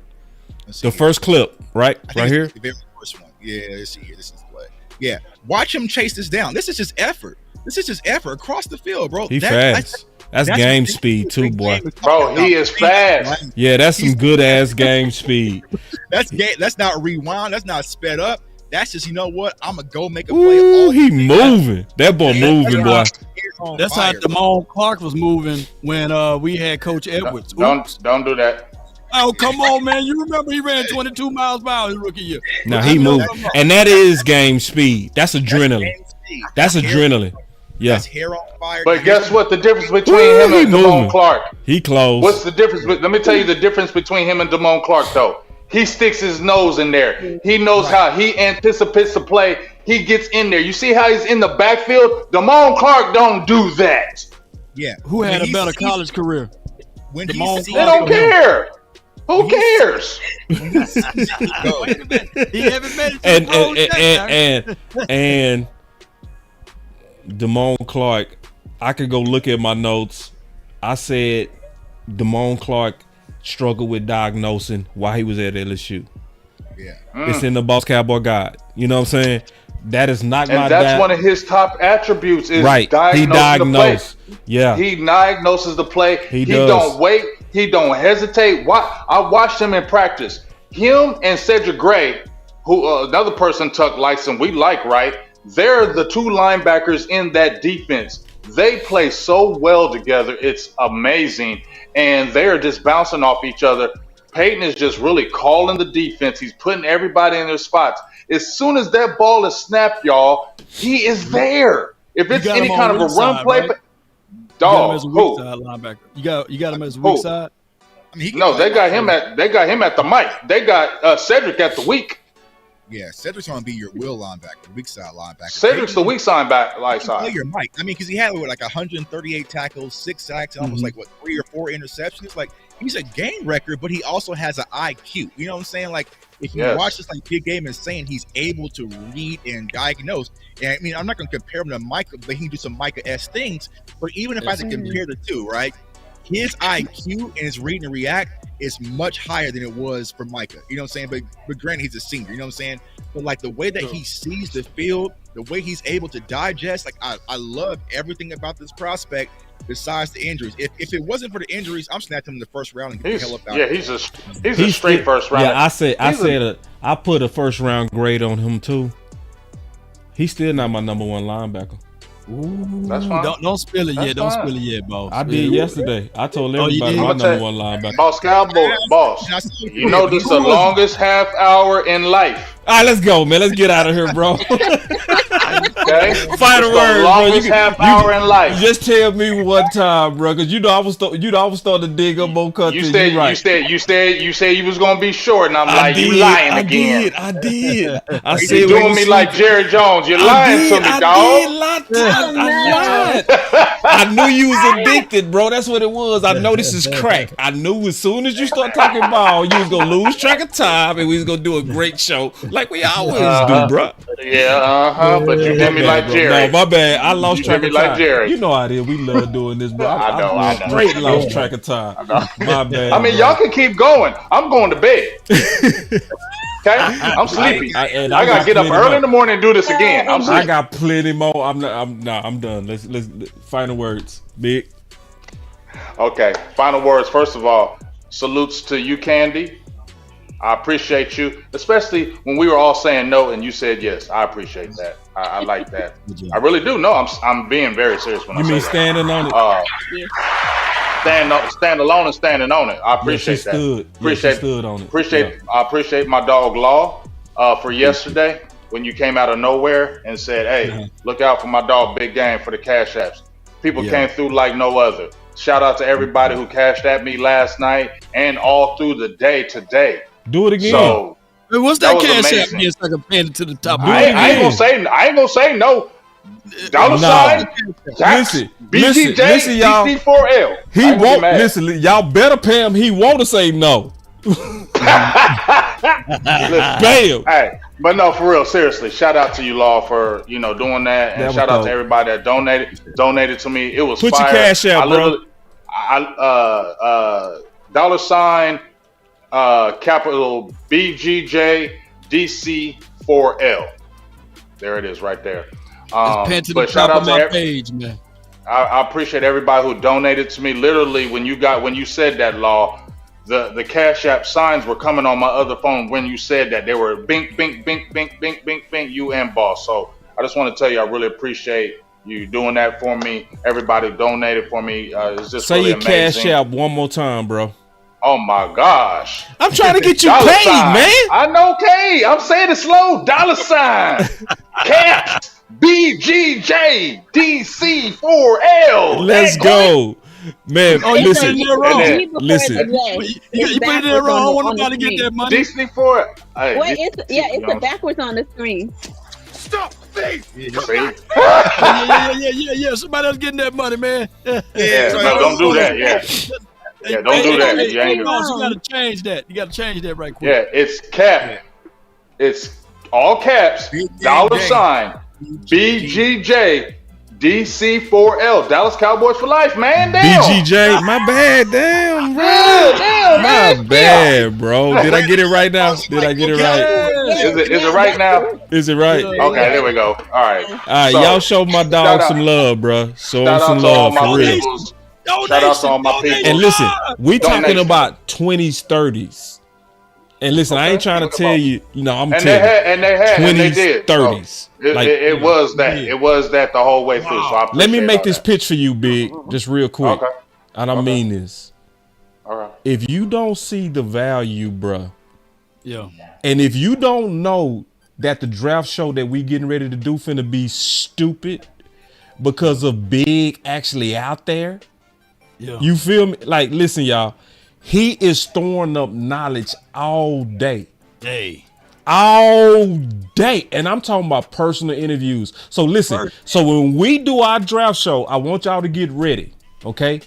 The here. first clip, right here. The very first one. Yeah, let's see here. This is what. Yeah, watch him chase this down. This is just effort. Across the field, bro. He fast. That's game speed too, boy. Bro, he is fast. Yeah, that's some good ass game speed. That's not rewound. That's not sped up. That's just, you know what? I'm gonna go make a play. Ooh, he moving. That boy moving, boy. That's how Damone Clark was moving when we had Coach Edwards. Don't do that. Oh, come on, man. You remember he ran 22 miles per hour his rookie year. Now he moving. And that is game speed. That's adrenaline. That's adrenaline. Yeah. That's hair on fire. But guess what? The difference between him and Damone Clark. He close. What's the difference? Let me tell you the difference between him and Damone Clark, though. He sticks his nose in there. He knows how he anticipates the play. He gets in there. You see how he's in the backfield? Damone Clark don't do that. Yeah. Who had a better college career? When they don't care. Who cares? He haven't made it and Damone Clark, I could go look at my notes. I said Damone Clark struggled with diagnosing while he was at LSU. Yeah. It's in the Boss Cowboy Guide. You know what I'm saying? That is not and that's one of his top attributes is he diagnosed. Yeah. He diagnoses the play. He does. Don't wait. He don't hesitate. I watched him in practice. Him and Cedric Gray, who another person Tuck likes and we like, right? They're the two linebackers in that defense. They play so well together. It's amazing. And they're just bouncing off each other. Payton is just really calling the defense. He's putting everybody in their spots. As soon as that ball is snapped, y'all, he is there. If it's any kind of a run play, right? dog, who? Linebacker. You got him as a weak side. I mean, no, they got him at the mic. They got Cedric at the weak. Yeah, Cedric's gonna be your will linebacker, weak side linebacker. Cedric's the weak side back side. Play your mic. I mean, because he had like 138 tackles, 6 sacks, and almost 3 or 4 interceptions. Like he's a game record, but he also has an IQ. You know what I'm saying? Like if you watch this big game and saying he's able to read and diagnose. And I mean, I'm not gonna compare him to Micah, but he can do some Micah-esque things. But even if I had to compare the two, right? His IQ and his read and react is much higher than it was for Micah. You know what I'm saying? But granted, he's a senior. You know what I'm saying? But like the way that he sees the field, the way he's able to digest, like I love everything about this prospect besides the injuries. If it wasn't for the injuries, I'm snatching him in the first round and get the hell up out. Yeah, he's a straight first round. Yeah, I put a first round grade on him too. He's still not my number one linebacker. Ooh, that's fine. Don't spill it yet. Don't spill it yet, boss. I did yesterday. I told everybody my number one linebacker. Boss Cowboy, boss. You know this is the longest half hour in life. All right, let's go, man. Let's get out of here, bro. Okay. Final word, longest half hour in life. Just tell me one time, bro, because I was starting to dig up more countries. You said you was gonna be short, and I'm like, you lying again. I did. I said you doing me like Jerry Jones. You're lying to me, dog. I lied. I knew you was addicted, bro. That's what it was. I know this is crack. I knew as soon as you start talking ball, you was gonna lose track of time, and we was gonna do a great show like we always do, bro. Yeah, but you did me like Jerry. No, my bad. I lost track of time. Like Jerry. You know how it is. We love doing this, bro. I know. Straight lost track of time. My bad. I mean, y'all can keep going. I'm going to bed. Okay, I'm sleepy. I gotta get up early in the morning and do this again. I got plenty more. I'm done. Let's final words, Big. Okay, final words. First of all, salutes to you, Candy. I appreciate you, especially when we were all saying no and you said yes. I appreciate that. I like that. I really do. No, I'm being very serious when I say that. You mean standing on it? Stand alone and standing on it. I appreciate that. Stood on it. I appreciate my dog Law for yesterday when you came out of nowhere and said, "Hey, look out for my dog Big Game for the cash apps." People came through like no other. Shout out to everybody who cashed at me last night and all through the day today. Do it again. So, hey, what's that cash app? amazing. Yes, I can pin it to the top. I ain't gonna say no. Dollar sign. Listen, BGJ, y'all. DC4L. He won't listen. Y'all better pay him. He won't say no. Bam. Hey, but no, for real, seriously. Shout out to you, Law, for doing that, and shout out to everybody that donated to me. It was Put fire. your cash out, bro. Dollar sign, capital BGJ DC4L. There it is, right there. It's to the but shout top out of to my page, man. I appreciate everybody who donated to me. Literally, when you said that, Law, the Cash App signs were coming on my other phone when you said that. They were bink, bink, bink, bink, bink, bink, bink, you and Boss. So I just want to tell you, I really appreciate you doing that for me. Everybody donated for me. It's just really amazing. Say your Cash App one more time, bro. Oh my gosh. I'm trying to get you Dollar paid, sign. man. I know, K. I'm saying it slow. Dollar sign. Cash. BGJ DC4L. Let's go. Man, listen. Listen. You put it there wrong. I want nobody to get that money. DC4. Hey, wait, it's backwards on the screen. Stop, please. Yeah. Somebody else getting that money, man. No, don't do that. Yeah, don't do that. You gotta change that. You gotta change that right quick. Yeah, it's cap. It's all caps. Dollar sign. BGJ DC4L. Dallas Cowboys for life, man. Damn. BGJ, my bad. Damn, bro. Damn, my bad, bro. Did I get it right now? Did I get it right? Is it right now? Is it right? Okay, there we go. All right. Y'all show my dog some love, bro. Show him some love for real. Shout out to all my people. And listen, we talking about 20s, 30s. And listen, I ain't trying to tell you, I'm telling you. And they did. 30s. It was that. It was that the whole way through. So let me make this pitch for you, Big, just real quick. Okay. And I mean this. All right. If you don't see the value, bruh, and if you don't know that the draft show that we getting ready to do finna be stupid because of Big actually out there, you feel me? Like, listen, y'all. He is storing up knowledge all day. All day. And I'm talking about personal interviews. So listen, so when we do our draft show, I want y'all to get ready, okay?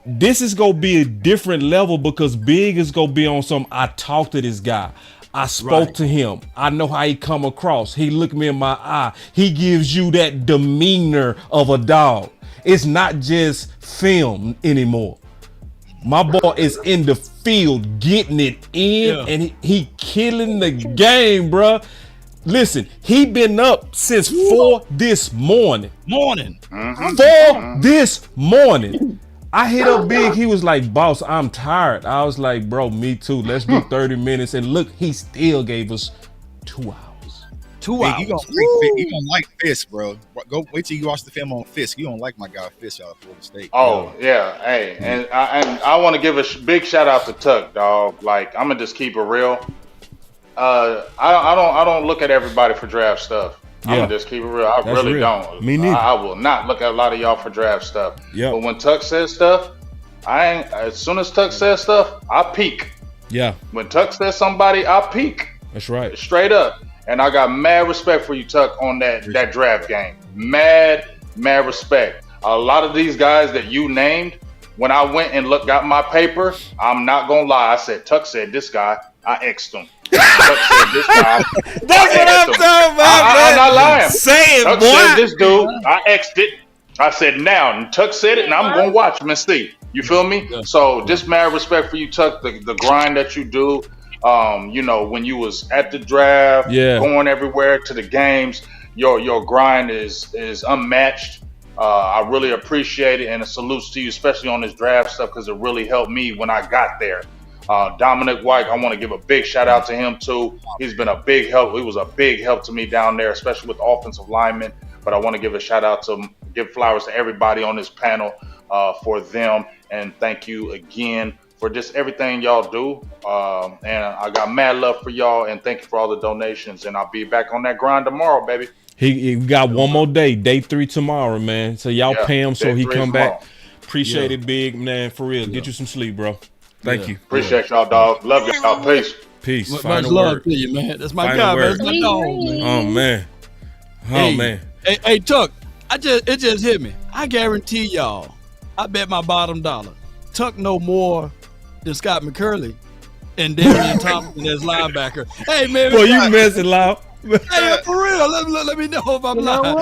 This is going to be a different level because Big is going to be on some, I talked to this guy. I spoke to him. I know how he come across. He looked me in my eye. He gives you that demeanor of a dog. It's not just film anymore. My boy is in the field getting it in, and he killing the game, bruh. Listen, he been up since 4 this morning. 4 this morning. I hit up Big. He was like, "Boss, I'm tired." I was like, "Bro, me too. Let's do 30 minutes." And look, he still gave us 2 hours. 2 hours. You gonna like Fisk, bro. Go wait till you watch the film on Fisk. You don't like my guy Fisk out of Florida State. Oh yeah, hey, and I want to give a big shout out to Tuck, dog. Like, I'm gonna just keep it real. I don't look at everybody for draft stuff. I'm gonna just keep it real. I really don't. Me neither. I will not look at a lot of y'all for draft stuff. Yeah. But when Tuck says stuff, as soon as Tuck says stuff, I peek. Yeah. When Tuck says somebody, I peek. That's right. Straight up. And I got mad respect for you, Tuck, on that draft game. Mad respect. A lot of these guys that you named, when I went and got my paper, I'm not gonna lie. I said, Tuck said this guy, I X'd him. Tuck said this guy. That's what I'm talking about, man. I'm not lying. Say it, Tuck boy. said this dude, I X'd it. I said now, and Tuck said it, and I'm gonna watch him and see. You feel me? Yeah. So just mad respect for you, Tuck. The grind that you do. When you was at the draft, going everywhere to the games, your grind is unmatched. I really appreciate it, and a salute to you, especially on this draft stuff, because it really helped me when I got there. Dominic White, I want to give a big shout out to him too. He's been a big help. He was a big help to me down there, especially with offensive linemen. But I want to give a shout out to give flowers to everybody on this panel for them. And thank you again for just everything y'all do. And I got mad love for y'all, and thank you for all the donations. And I'll be back on that grind tomorrow, baby. He got one more day 3 tomorrow, man. So y'all pay him so he come back. Appreciate it, big man, for real. Get you some sleep, bro. Thank you. Appreciate y'all, dog. Love y'all. Peace. Peace. Much love to you, man. That's my guy, man. That's my dog, man. Oh man. Hey, Tuck. It just hit me. I guarantee y'all. I bet my bottom dollar. Tuck no more than Scott McCurley and Darian Thompson as linebacker. Hey man, boy, you messing loud. Hey, for real. Let me know if I'm lying.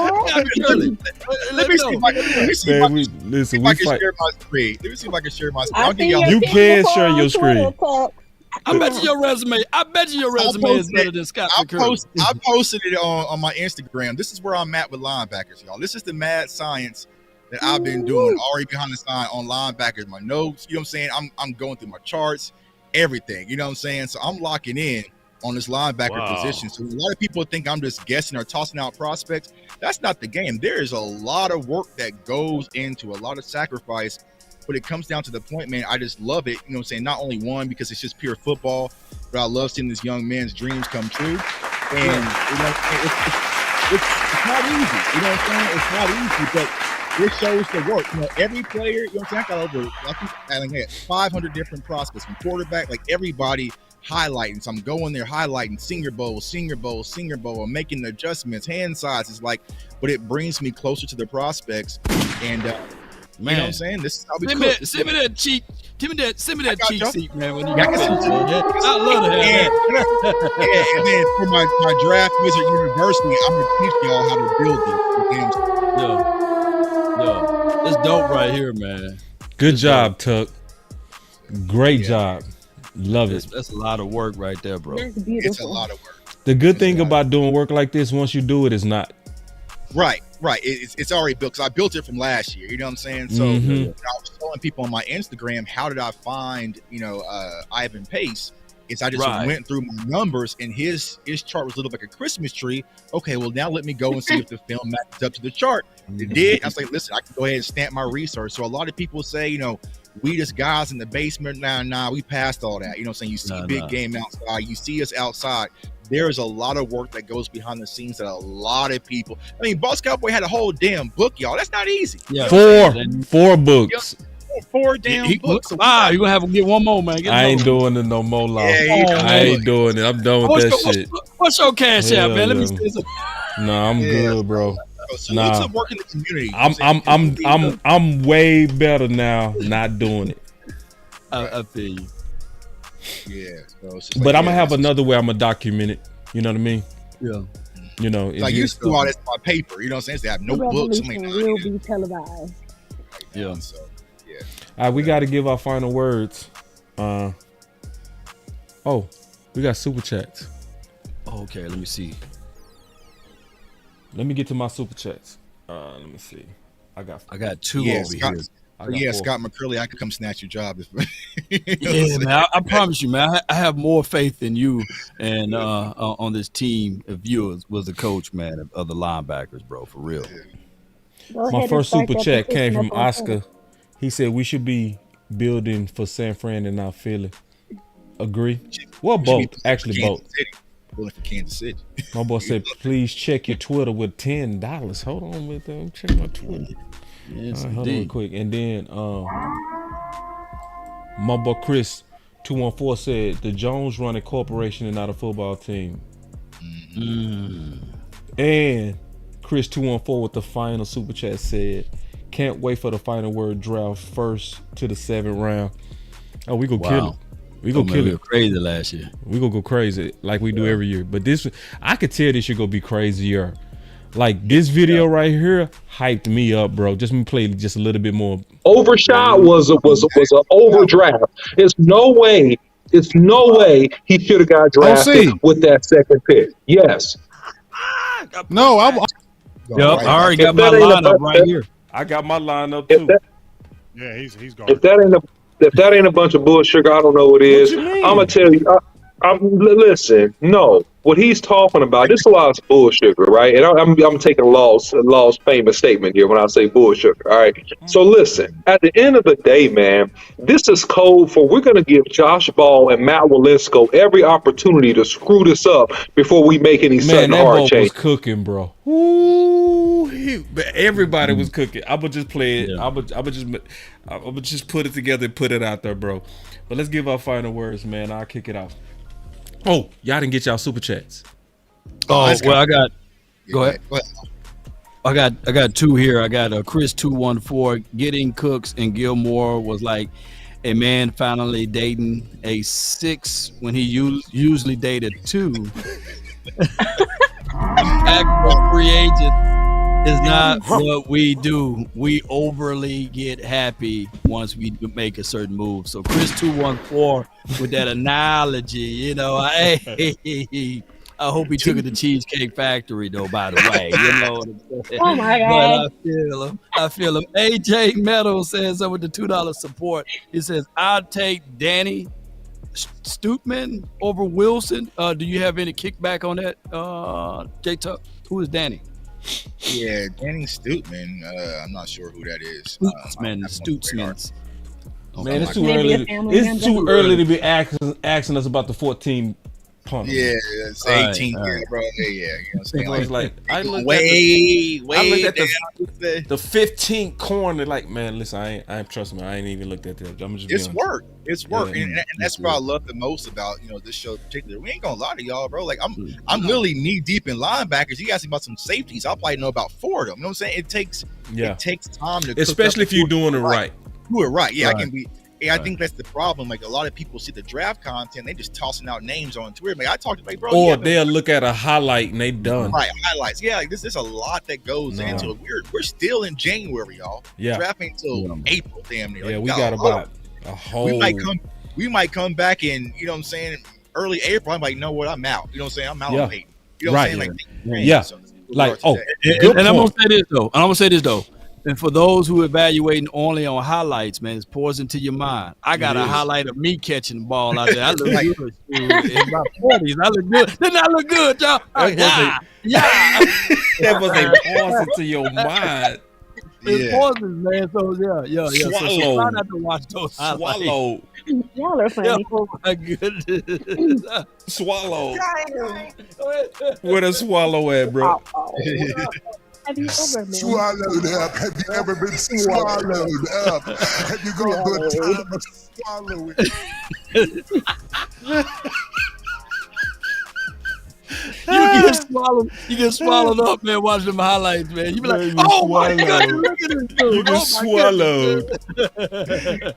Let me see if I can share my screen. Let me see if I can share my screen. You can share your screen. I bet you your resume is better than Scott McCurley. I posted it on my Instagram. This is where I'm at with linebackers, y'all. This is the mad science that I've been doing already behind the sign on linebackers. My notes, you know what I'm saying? I'm going through my charts, everything. You know what I'm saying? So I'm locking in on this linebacker position. So a lot of people think I'm just guessing or tossing out prospects. That's not the game. There is a lot of work that goes into a lot of sacrifice. But it comes down to the point, man, I just love it. You know what I'm saying? Not only one, because it's just pure football, but I love seeing this young man's dreams come true. And, you know, it's not easy. You know what I'm saying? It's not easy, but it shows the work. You know, every player, you know what I'm saying? I got over, I had 500 different prospects from quarterback, like everybody highlighting. So I'm going there highlighting Senior Bowl. I'm making the adjustments, hand sizes, like, but it brings me closer to the prospects. And, man, you know what I'm saying? This is how we cook. Send me that cheat sheet, man. When you get it, I love that. And then for my draft wizard university, I'm gonna teach y'all how to build it. Yeah, it's dope right here, man. Good job, Tuck. Great job. Love it. That's a lot of work right there, bro. That's beautiful. It's a lot of work. The good thing about doing work like this, once you do it, is not. Right. It's already built because I built it from last year. You know what I'm saying? So I was telling people on my Instagram, how did I find, Ivan Pace? Is I just went through my numbers and his chart was a little like a Christmas tree. Okay, well now let me go and see if the film matches up to the chart. It did. I was like, listen, I can go ahead and stamp my research. So a lot of people say, we just guys in the basement. Nah, we passed all that. You know what I'm saying? You see big game outside. You see us outside. There is a lot of work that goes behind the scenes that a lot of people. I mean, Boss Cowboy had a whole damn book, y'all. That's not easy. Yeah, four books. Four damn books. You're gonna have to get one more, man. I ain't doing it no more, Law. I ain't doing it. I'm done with that shit. What's your cash app, man? Let me see some. No, I'm good, bro. So what's up work in the community? I'm way better now not doing it. I feel you. Yeah, but I'm gonna have another way I'm gonna document it. You know what I mean? Yeah. Like you do all this by paper. You know what I'm saying? They have notebooks. Will be televised. Yeah. So yeah. All right, we got to give our final words. We got super chats. Okay, let me see. Let me get to my super chats. Let me see. I got two over here. Scott McCurley, I could come snatch your job. Man, I promise you, man. I have more faith in you and on this team if you was the coach, man, of the linebackers, bro, for real. My first super chat came from Oscar. He said we should be building for San Fran and not Philly. Agree? Well, both. Actually, both. Building for Kansas City. My boy said, please check your Twitter with $10. Hold on with them. Check my Twitter. Yes, hold on real quick. And then my boy Chris 214 said the Jones running corporation and not a football team. And Chris 214 with the final super chat said, can't wait for the final word draft first to the 7th round. Oh, we go kill it. We go kill it. Crazy last year. We gonna go crazy like we do every year. But this, I could tell this year gonna be crazier. Like this video right here hyped me up, bro. Just me play just a little bit more. Overshot was an overdraft. It's no way he should have got drafted with that second pick. Yes. No, I already got my lineup right here. I got my lineup too. Yeah, he's gone. If that ain't If that ain't a bunch of bullshit, I don't know what is. What you mean? I'm gonna tell you. Listen. No, what he's talking about. This is a lot of bullshit, right? And I'm taking Law's famous statement here when I say bullshit. All right. So listen. At the end of the day, man, this is code for we're gonna give Josh Ball and Matt Waletzko every opportunity to screw this up before we make any sudden that hard ball change. was cooking, bro. Ooh, everybody was cooking. I would just play it. Yeah. I would just put it together and put it out there, bro. But let's give our final words, man. I'll kick it off. Oh, y'all didn't get y'all super chats. Oh, well, I got. Yeah, Go ahead. I got two here. I got Chris 214. Getting Cooks and Gilmore was like a man finally dating a 6 when he usually dated 2. Actual free agent is not what we do. We overly get happy once we make a certain move. So Chris 214 with that analogy, I hope he took it to Cheesecake Factory, though, by the way. You know what I'm saying? Oh, my God. But I feel him. AJ Meadows says with the $2 support, he says, I'll take Danny Stoutman over Wilson. Do you have any kickback on that, J-Tuck? Who is Danny? Yeah, Danny Stoutman. I'm not sure who that is. Stootsman. Man, it's too Maybe early. a family It's too member. early to be asking us about the 14 punter. Yeah, it's All right, 18 all right. years, bro. Yeah, you know what I'm saying? I was like, I looked at the the 15th corner. Like, man, listen, I ain't trust me. I ain't even looked at that. I'm just. It's work. It's work, Yeah, and that's what I love the most about this show in particular. We ain't gonna lie to y'all, bro. Like I'm literally knee deep in linebackers. You ask me about some safeties, I'll probably know about 4 of them. You know what I'm saying? It takes time to, especially if you're doing it right. Do it right. Yeah, Right. I can be. Yeah, I think that's the problem. Like a lot of people see the draft content, they just tossing out names on Twitter. Like I talked to, bro, Or they'll look at a highlight and they done. right highlights. Yeah, like there's a lot that goes into it. We're still in January, y'all. Yeah. Draft ain't until April, damn near. Like, Yeah, we got about a whole. We might come back in, you know what I'm saying, early April. I'm like, you know what, I'm out. You know what I'm saying? I'm out on Payton. You know what I'm saying? Like, Yeah. so Like, good And I'm point. gonna say this though. And for those who are evaluating only on highlights, man, it's poison to your mind. I got a highlight of me catching the ball out there. I look good. In my 40s, I look good. Didn't I look good, y'all? That was a poison to your mind. It's poison, man. So yeah. Swallow. So try not to watch those highlights. Swallow. Y'all are funny. Oh my goodness. Swallow. Where the swallow at, bro? Have you ever been Swallowed up. Have you ever been swallowed up? Have you gone through a time of swallowing? You get swallowed up, man, watching them highlights, man. You be like, oh my God, look at this dude. You get swallowed.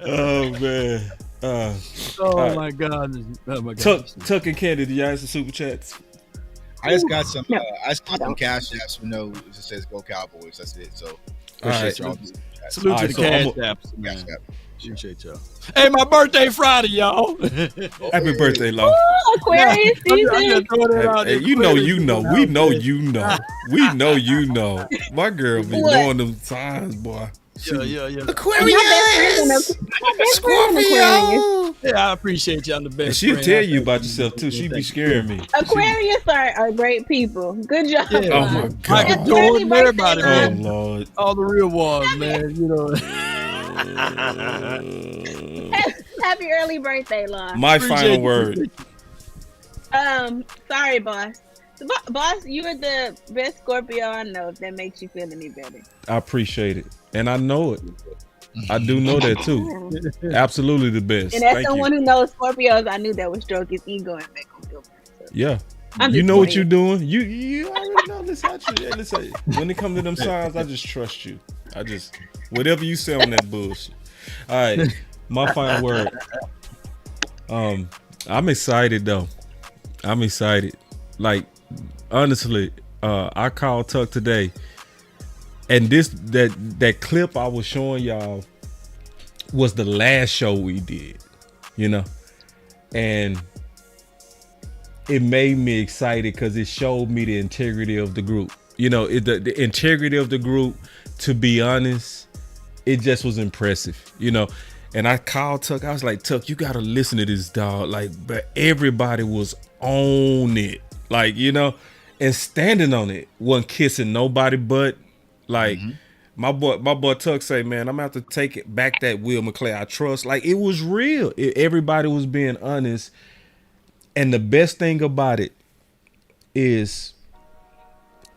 Oh, man. Oh my God. Oh my God. Tuck and Candy, do y'all have some super chats? I just got some. I just got some cash apps. It says "Go Cowboys." That's it. So appreciate y'all. Salute to the so cash apps, man. Appreciate y'all. Hey, my birthday Friday, y'all. Happy birthday, Law. Aquarius season? Hey, you know. We know you know. We know you know. My girl be doing them signs, boy. Yeah. Aquarius. Scorpio. Yeah, I appreciate you. I'm the best. And she'll friend. tell you about yourself too. She be scaring me. Aquarius are great people. Good job. Yeah. Oh my Michael God. Jordan, everybody, Oh man. Lord. All the real ones, man. You know. Happy early birthday, Lon. My final word. Sorry, boss. Boss, you are the best Scorpio I know, if that makes you feel any better. I appreciate it, and I know it. I do know that too. Absolutely the best. And as Thank someone you. who knows Scorpios, I knew that would stroke his ego and make him feel better. So Yeah. I'm You just know what playing. you're doing. You already know this. Listen, when it comes to them signs, I just trust you. I just whatever you say on that bullshit. All right, my final word. I'm excited though. I'm excited. Like honestly, I called Tuck today, and that clip I was showing y'all was the last show we did, you know, and it made me excited because it showed me the integrity of the group. You know, the integrity of the group. To be honest, it just was impressive, you know. And I called Tuck. I was like, Tuck, you gotta listen to this, dog. Like, but everybody was on it, like, and standing on it. Wasn't kissing nobody, but like my boy Tuck say, man, I'm gonna have to take it back that Will McClay I trust. Like, it was real. Everybody was being honest, and the best thing about it is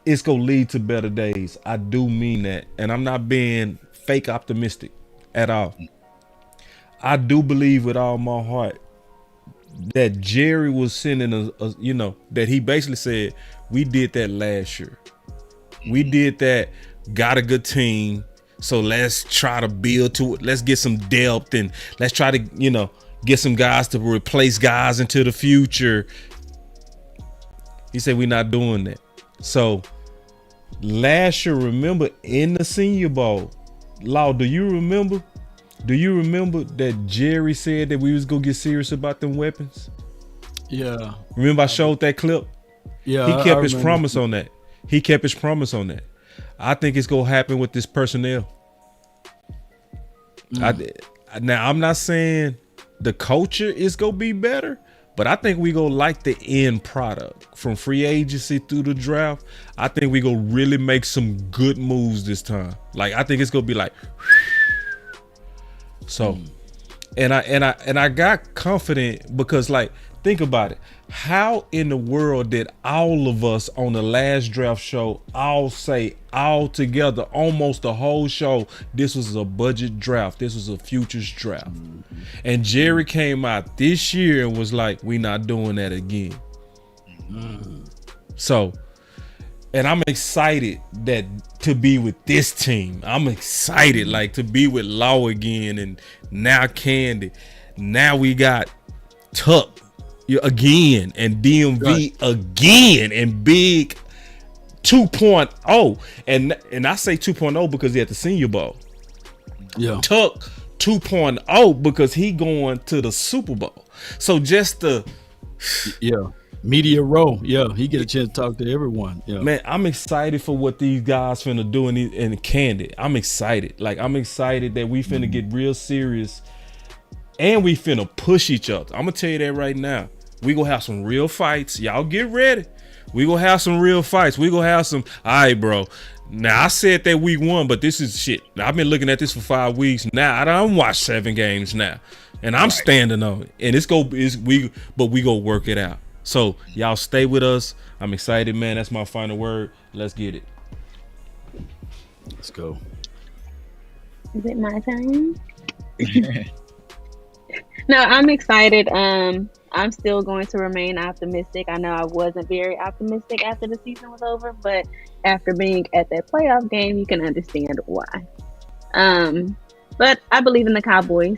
it's gonna lead to better days. I do mean that, and I'm not being fake optimistic at all. I do believe with all my heart that Jerry was sending that he basically said, we did that last year. We did that, got a good team. So let's try to build to it. Let's get some depth and let's try to, get some guys to replace guys into the future. He said, we're not doing that. So last year, remember in the Senior Bowl, Law, do you remember that Jerry said that we was gonna get serious about them weapons? Yeah. Remember I showed that clip? Yeah. He kept his promise on that. I think it's gonna happen with this personnel. Now I'm not saying the culture is gonna be better, but I think we gonna like the end product from free agency through the draft. I think we gonna really make some good moves this time. Like, I think it's gonna be like. So, and I got confident because, like, think about it. How in the world did all of us on the last draft show all say all together, almost the whole show, this was a budget draft, this was a futures draft? And Jerry came out this year and was like, we not doing that again. So, and I'm excited that to be with this team. I'm excited, like, to be with Law again, and now Candy. Now we got Tuck again, and DMV again, and Big 2.0. And I say 2.0 because he at the Senior Bowl. Yeah. Tuck 2.0 because he going to the Super Bowl. So just the media row. Yeah, he get a chance to talk to everyone. Yeah, man, I'm excited for what these guys finna do in Candy. I'm excited. Like, I'm excited that we finna get real serious, and we finna push each other. I'm gonna tell you that right now. We gonna have some real fights. Y'all get ready. We gonna have some real fights. We gonna have some. All right, bro. Now, I said that week 1, but this is shit. I've been looking at this for 5 weeks now. I don't watch 7 games now, and I'm standing on it. And we gonna work it out. So y'all stay with us. I'm excited, man. That's my final word. Let's get it. Let's go. Is it my turn? No, I'm excited. I'm still going to remain optimistic. I know I wasn't very optimistic after the season was over, but after being at that playoff game, you can understand why. But I believe in the Cowboys,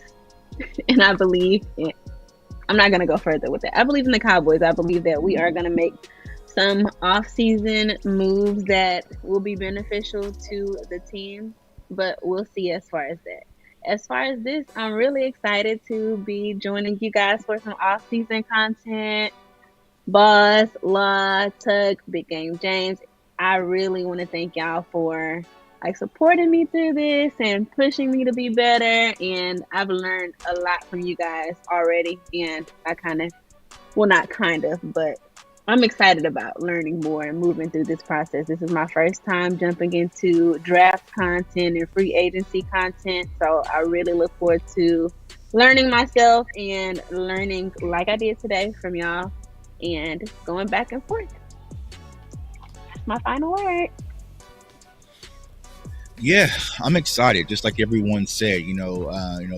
and I believe I'm not going to go further with that. I believe in the Cowboys. I believe that we are going to make some off-season moves that will be beneficial to the team, but we'll see as far as that. As far as this, I'm really excited to be joining you guys for some off-season content. Boss, Law, Tuck, Big Game James, I really want to thank y'all for supporting me through this and pushing me to be better. And I've learned a lot from you guys already. And but I'm excited about learning more and moving through this process. This is my first time jumping into draft content and free agency content. So I really look forward to learning myself and learning like I did today from y'all and going back and forth. That's my final word. Yeah, I'm excited. Just like everyone said,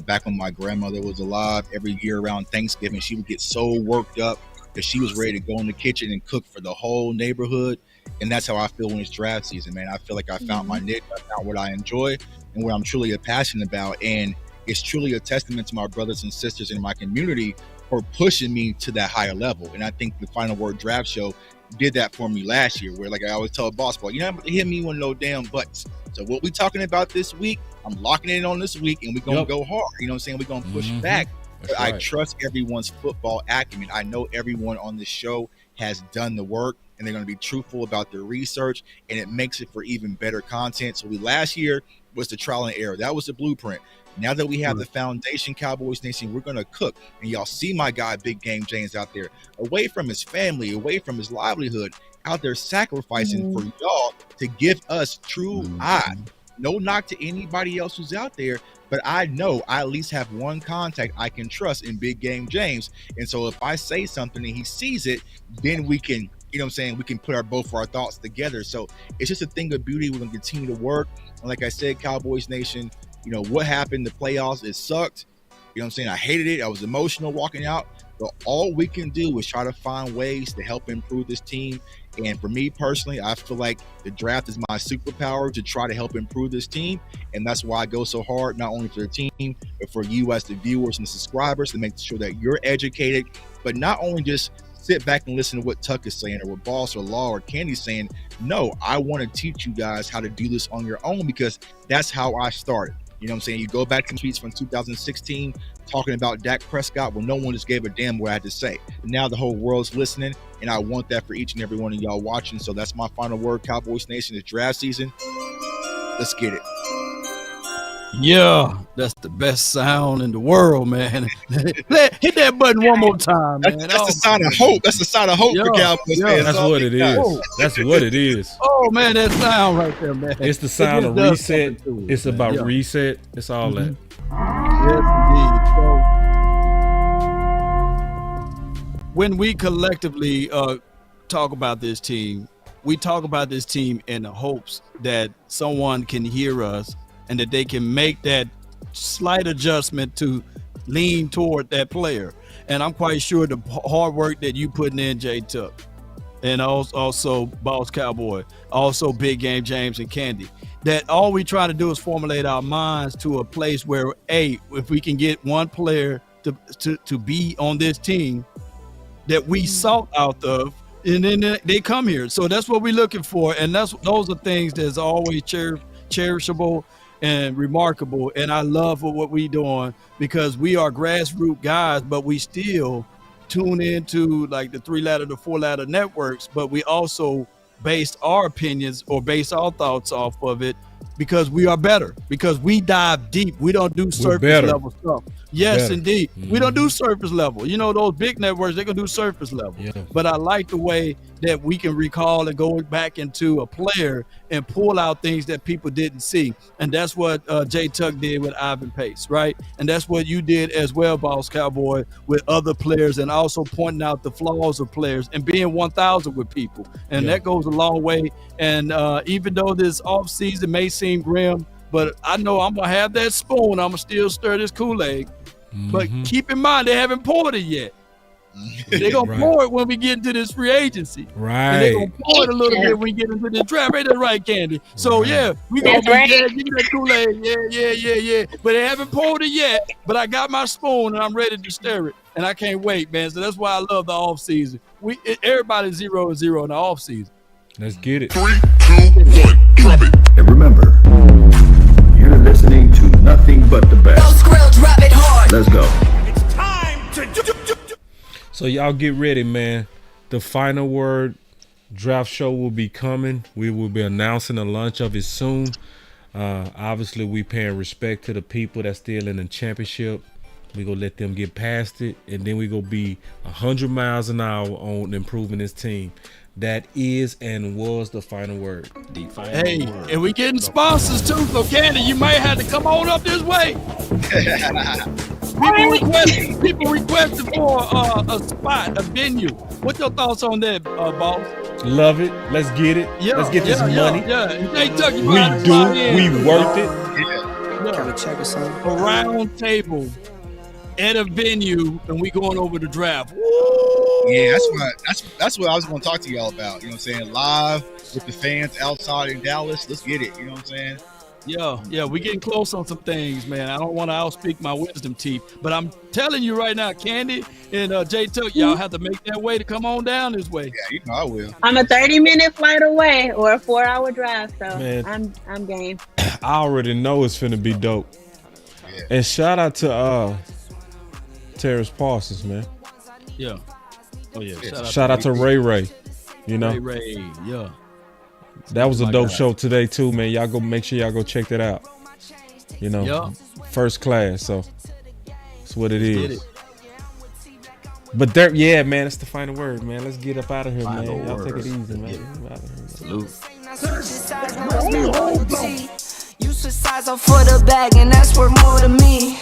back when my grandmother was alive, every year around Thanksgiving, she would get so worked up that she was ready to go in the kitchen and cook for the whole neighborhood. And that's how I feel when it's draft season, man. I feel like I found my niche. I found what I enjoy and what I'm truly passionate about. And it's truly a testament to my brothers and sisters in my community for pushing me to that higher level. And I think the Final Word Draft Show did that for me last year, where, like I always tell Boss Boy, hit me one of those damn buttons. So what we talking about this week, I'm locking it on this week, and we're going to go hard. You know what I'm saying? We're going to push back. Right. I trust everyone's football acumen. I know everyone on this show has done the work, and they're going to be truthful about their research, and it makes it for even better content. So last year was the trial and error. That was the blueprint. Now that we have the foundation, Cowboys Nation, we're going to cook. And y'all see my guy, Big Game James, out there, away from his family, away from his livelihood, out there sacrificing for y'all to give us true eyes. No knock to anybody else who's out there, but I know I at least have one contact I can trust in Big Game James. And so if I say something and he sees it, then we can, you know what I'm saying, we can put both of our thoughts together. So it's just a thing of beauty. We're going to continue to work. And like I said, Cowboys Nation, you know, what happened, the playoffs, it sucked. You know what I'm saying? I hated it. I was emotional walking out. But all we can do is try to find ways to help improve this team. And for me personally, I feel like the draft is my superpower to try to help improve this team. And that's why I go so hard, not only for the team, but for you as the viewers and the subscribers, to make sure that you're educated, but not only just sit back and listen to what Tuck is saying or what Boss or Law or Candy's saying. No, I want to teach you guys how to do this on your own, because that's how I started. You know what I'm saying? You go back to tweets from 2016 talking about Dak Prescott when no one just gave a damn what I had to say. Now the whole world's listening, and I want that for each and every one of y'all watching. So that's my final word, Cowboys Nation. It's draft season. Let's get it. Yeah, that's the best sound in the world, man. Hit that button one more time, man. That's a sign of hope. That's a sign of hope for Cowboys fans. That's what it is. That's what it is. Oh, man, that sound right there, man. It's the sound of reset. It's about reset. It's all that. Yes, indeed. So, when we collectively talk about this team, we talk about this team in the hopes that someone can hear us and that they can make that slight adjustment to lean toward that player. And I'm quite sure the hard work that you putting in, Jay Tuck, and also Boss Cowboy, also Big Game James and Candy, that all we try to do is formulate our minds to a place where, hey, if we can get one player to be on this team that we sought out of, and then they come here. So that's what we're looking for. And those are things that's always cherishable and remarkable. And I love what we doing, because we are grassroots guys, but we still tune into like the 3-ladder to 4-ladder networks, but we also base our opinions or base our thoughts off of it, because we are better, because we dive deep. We don't do surface level stuff. Yes, indeed. We don't do surface level. You know, those big networks, they can do surface level. Yeah. But I like the way that we can recall and go back into a player and pull out things that people didn't see. And that's what Jay Tuck did with Ivan Pace, right? And that's what you did as well, Boss Cowboy, with other players, and also pointing out the flaws of players and being 1,000 with people. And that goes a long way. And even though this offseason may seem grim, but I know I'm going to have that spoon. I'm going to still stir this Kool-Aid. But keep in mind, they haven't poured it yet. They're going to pour it when we get into this free agency. Right. And they're going to pour it a little bit when we get into the draft. Ain't that right, Candy? So, yeah, we're going to give me that Kool-Aid. Yeah. But they haven't poured it yet. But I got my spoon, and I'm ready to stir it. And I can't wait, man. So that's why I love the offseason. Everybody's 0-0 in the offseason. Let's get it. 3, 2, 1, drop it. And remember, you're listening to nothing but the best. Let's go. It's time to So y'all get ready, man. The final word draft show will be coming. We will be announcing the launch of it soon. Obviously, we paying respect to the people that's still in the championship. We gonna let them get past it, and then we gonna be 100 miles an hour on improving this team. That is and was the final word. Hey, and we getting sponsors too, so Candy, you might have to come on up this way. People requested for a spot, a venue. What's your thoughts on that, boss? Love it. Let's get it. Let's get this money. Hey, Tuck, you we do. We worked it. Trying to check or something. A round table at a venue, and we going over the draft. Woo! Yeah, that's what I was going to talk to y'all about. You know what I'm saying? Live with the fans outside in Dallas. Let's get it. You know what I'm saying? Yeah, we getting close on some things, man. I don't want to outspeak my wisdom teeth, but I'm telling you right now, Candy and Jay Tuck, y'all have to make that way to come on down this way. Yeah, you know I will. I'm a 30-minute flight away or a 4-hour drive, so Man, I'm game. I already know it's finna be dope. Yeah. And shout out to Terrace Parsons, man. Yeah. Oh yeah. Shout out to Ray. You know. Ray. Yeah. That was a dope show today too, man. Y'all go make sure y'all go check that out. You know, first class. So that's what it is. But there, yeah, man, that's the final word, man. Let's get up out of here, man. Y'all take it easy, man. Salute. You switch size off for the bag, and that's worth more to me.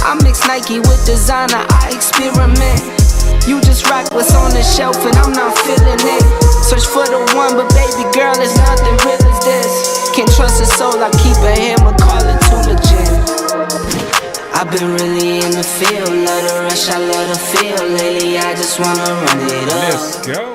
I mix Nike with designer, I experiment. You just rock what's on the shelf, and I'm not feeling it. Search for the one, but baby girl, it's nothing real as this. Can't trust a soul, I keep a hammer, call it too legit. I've been really in the field, love the rush, I love the feel. Lately, I just wanna run it up. Let's go.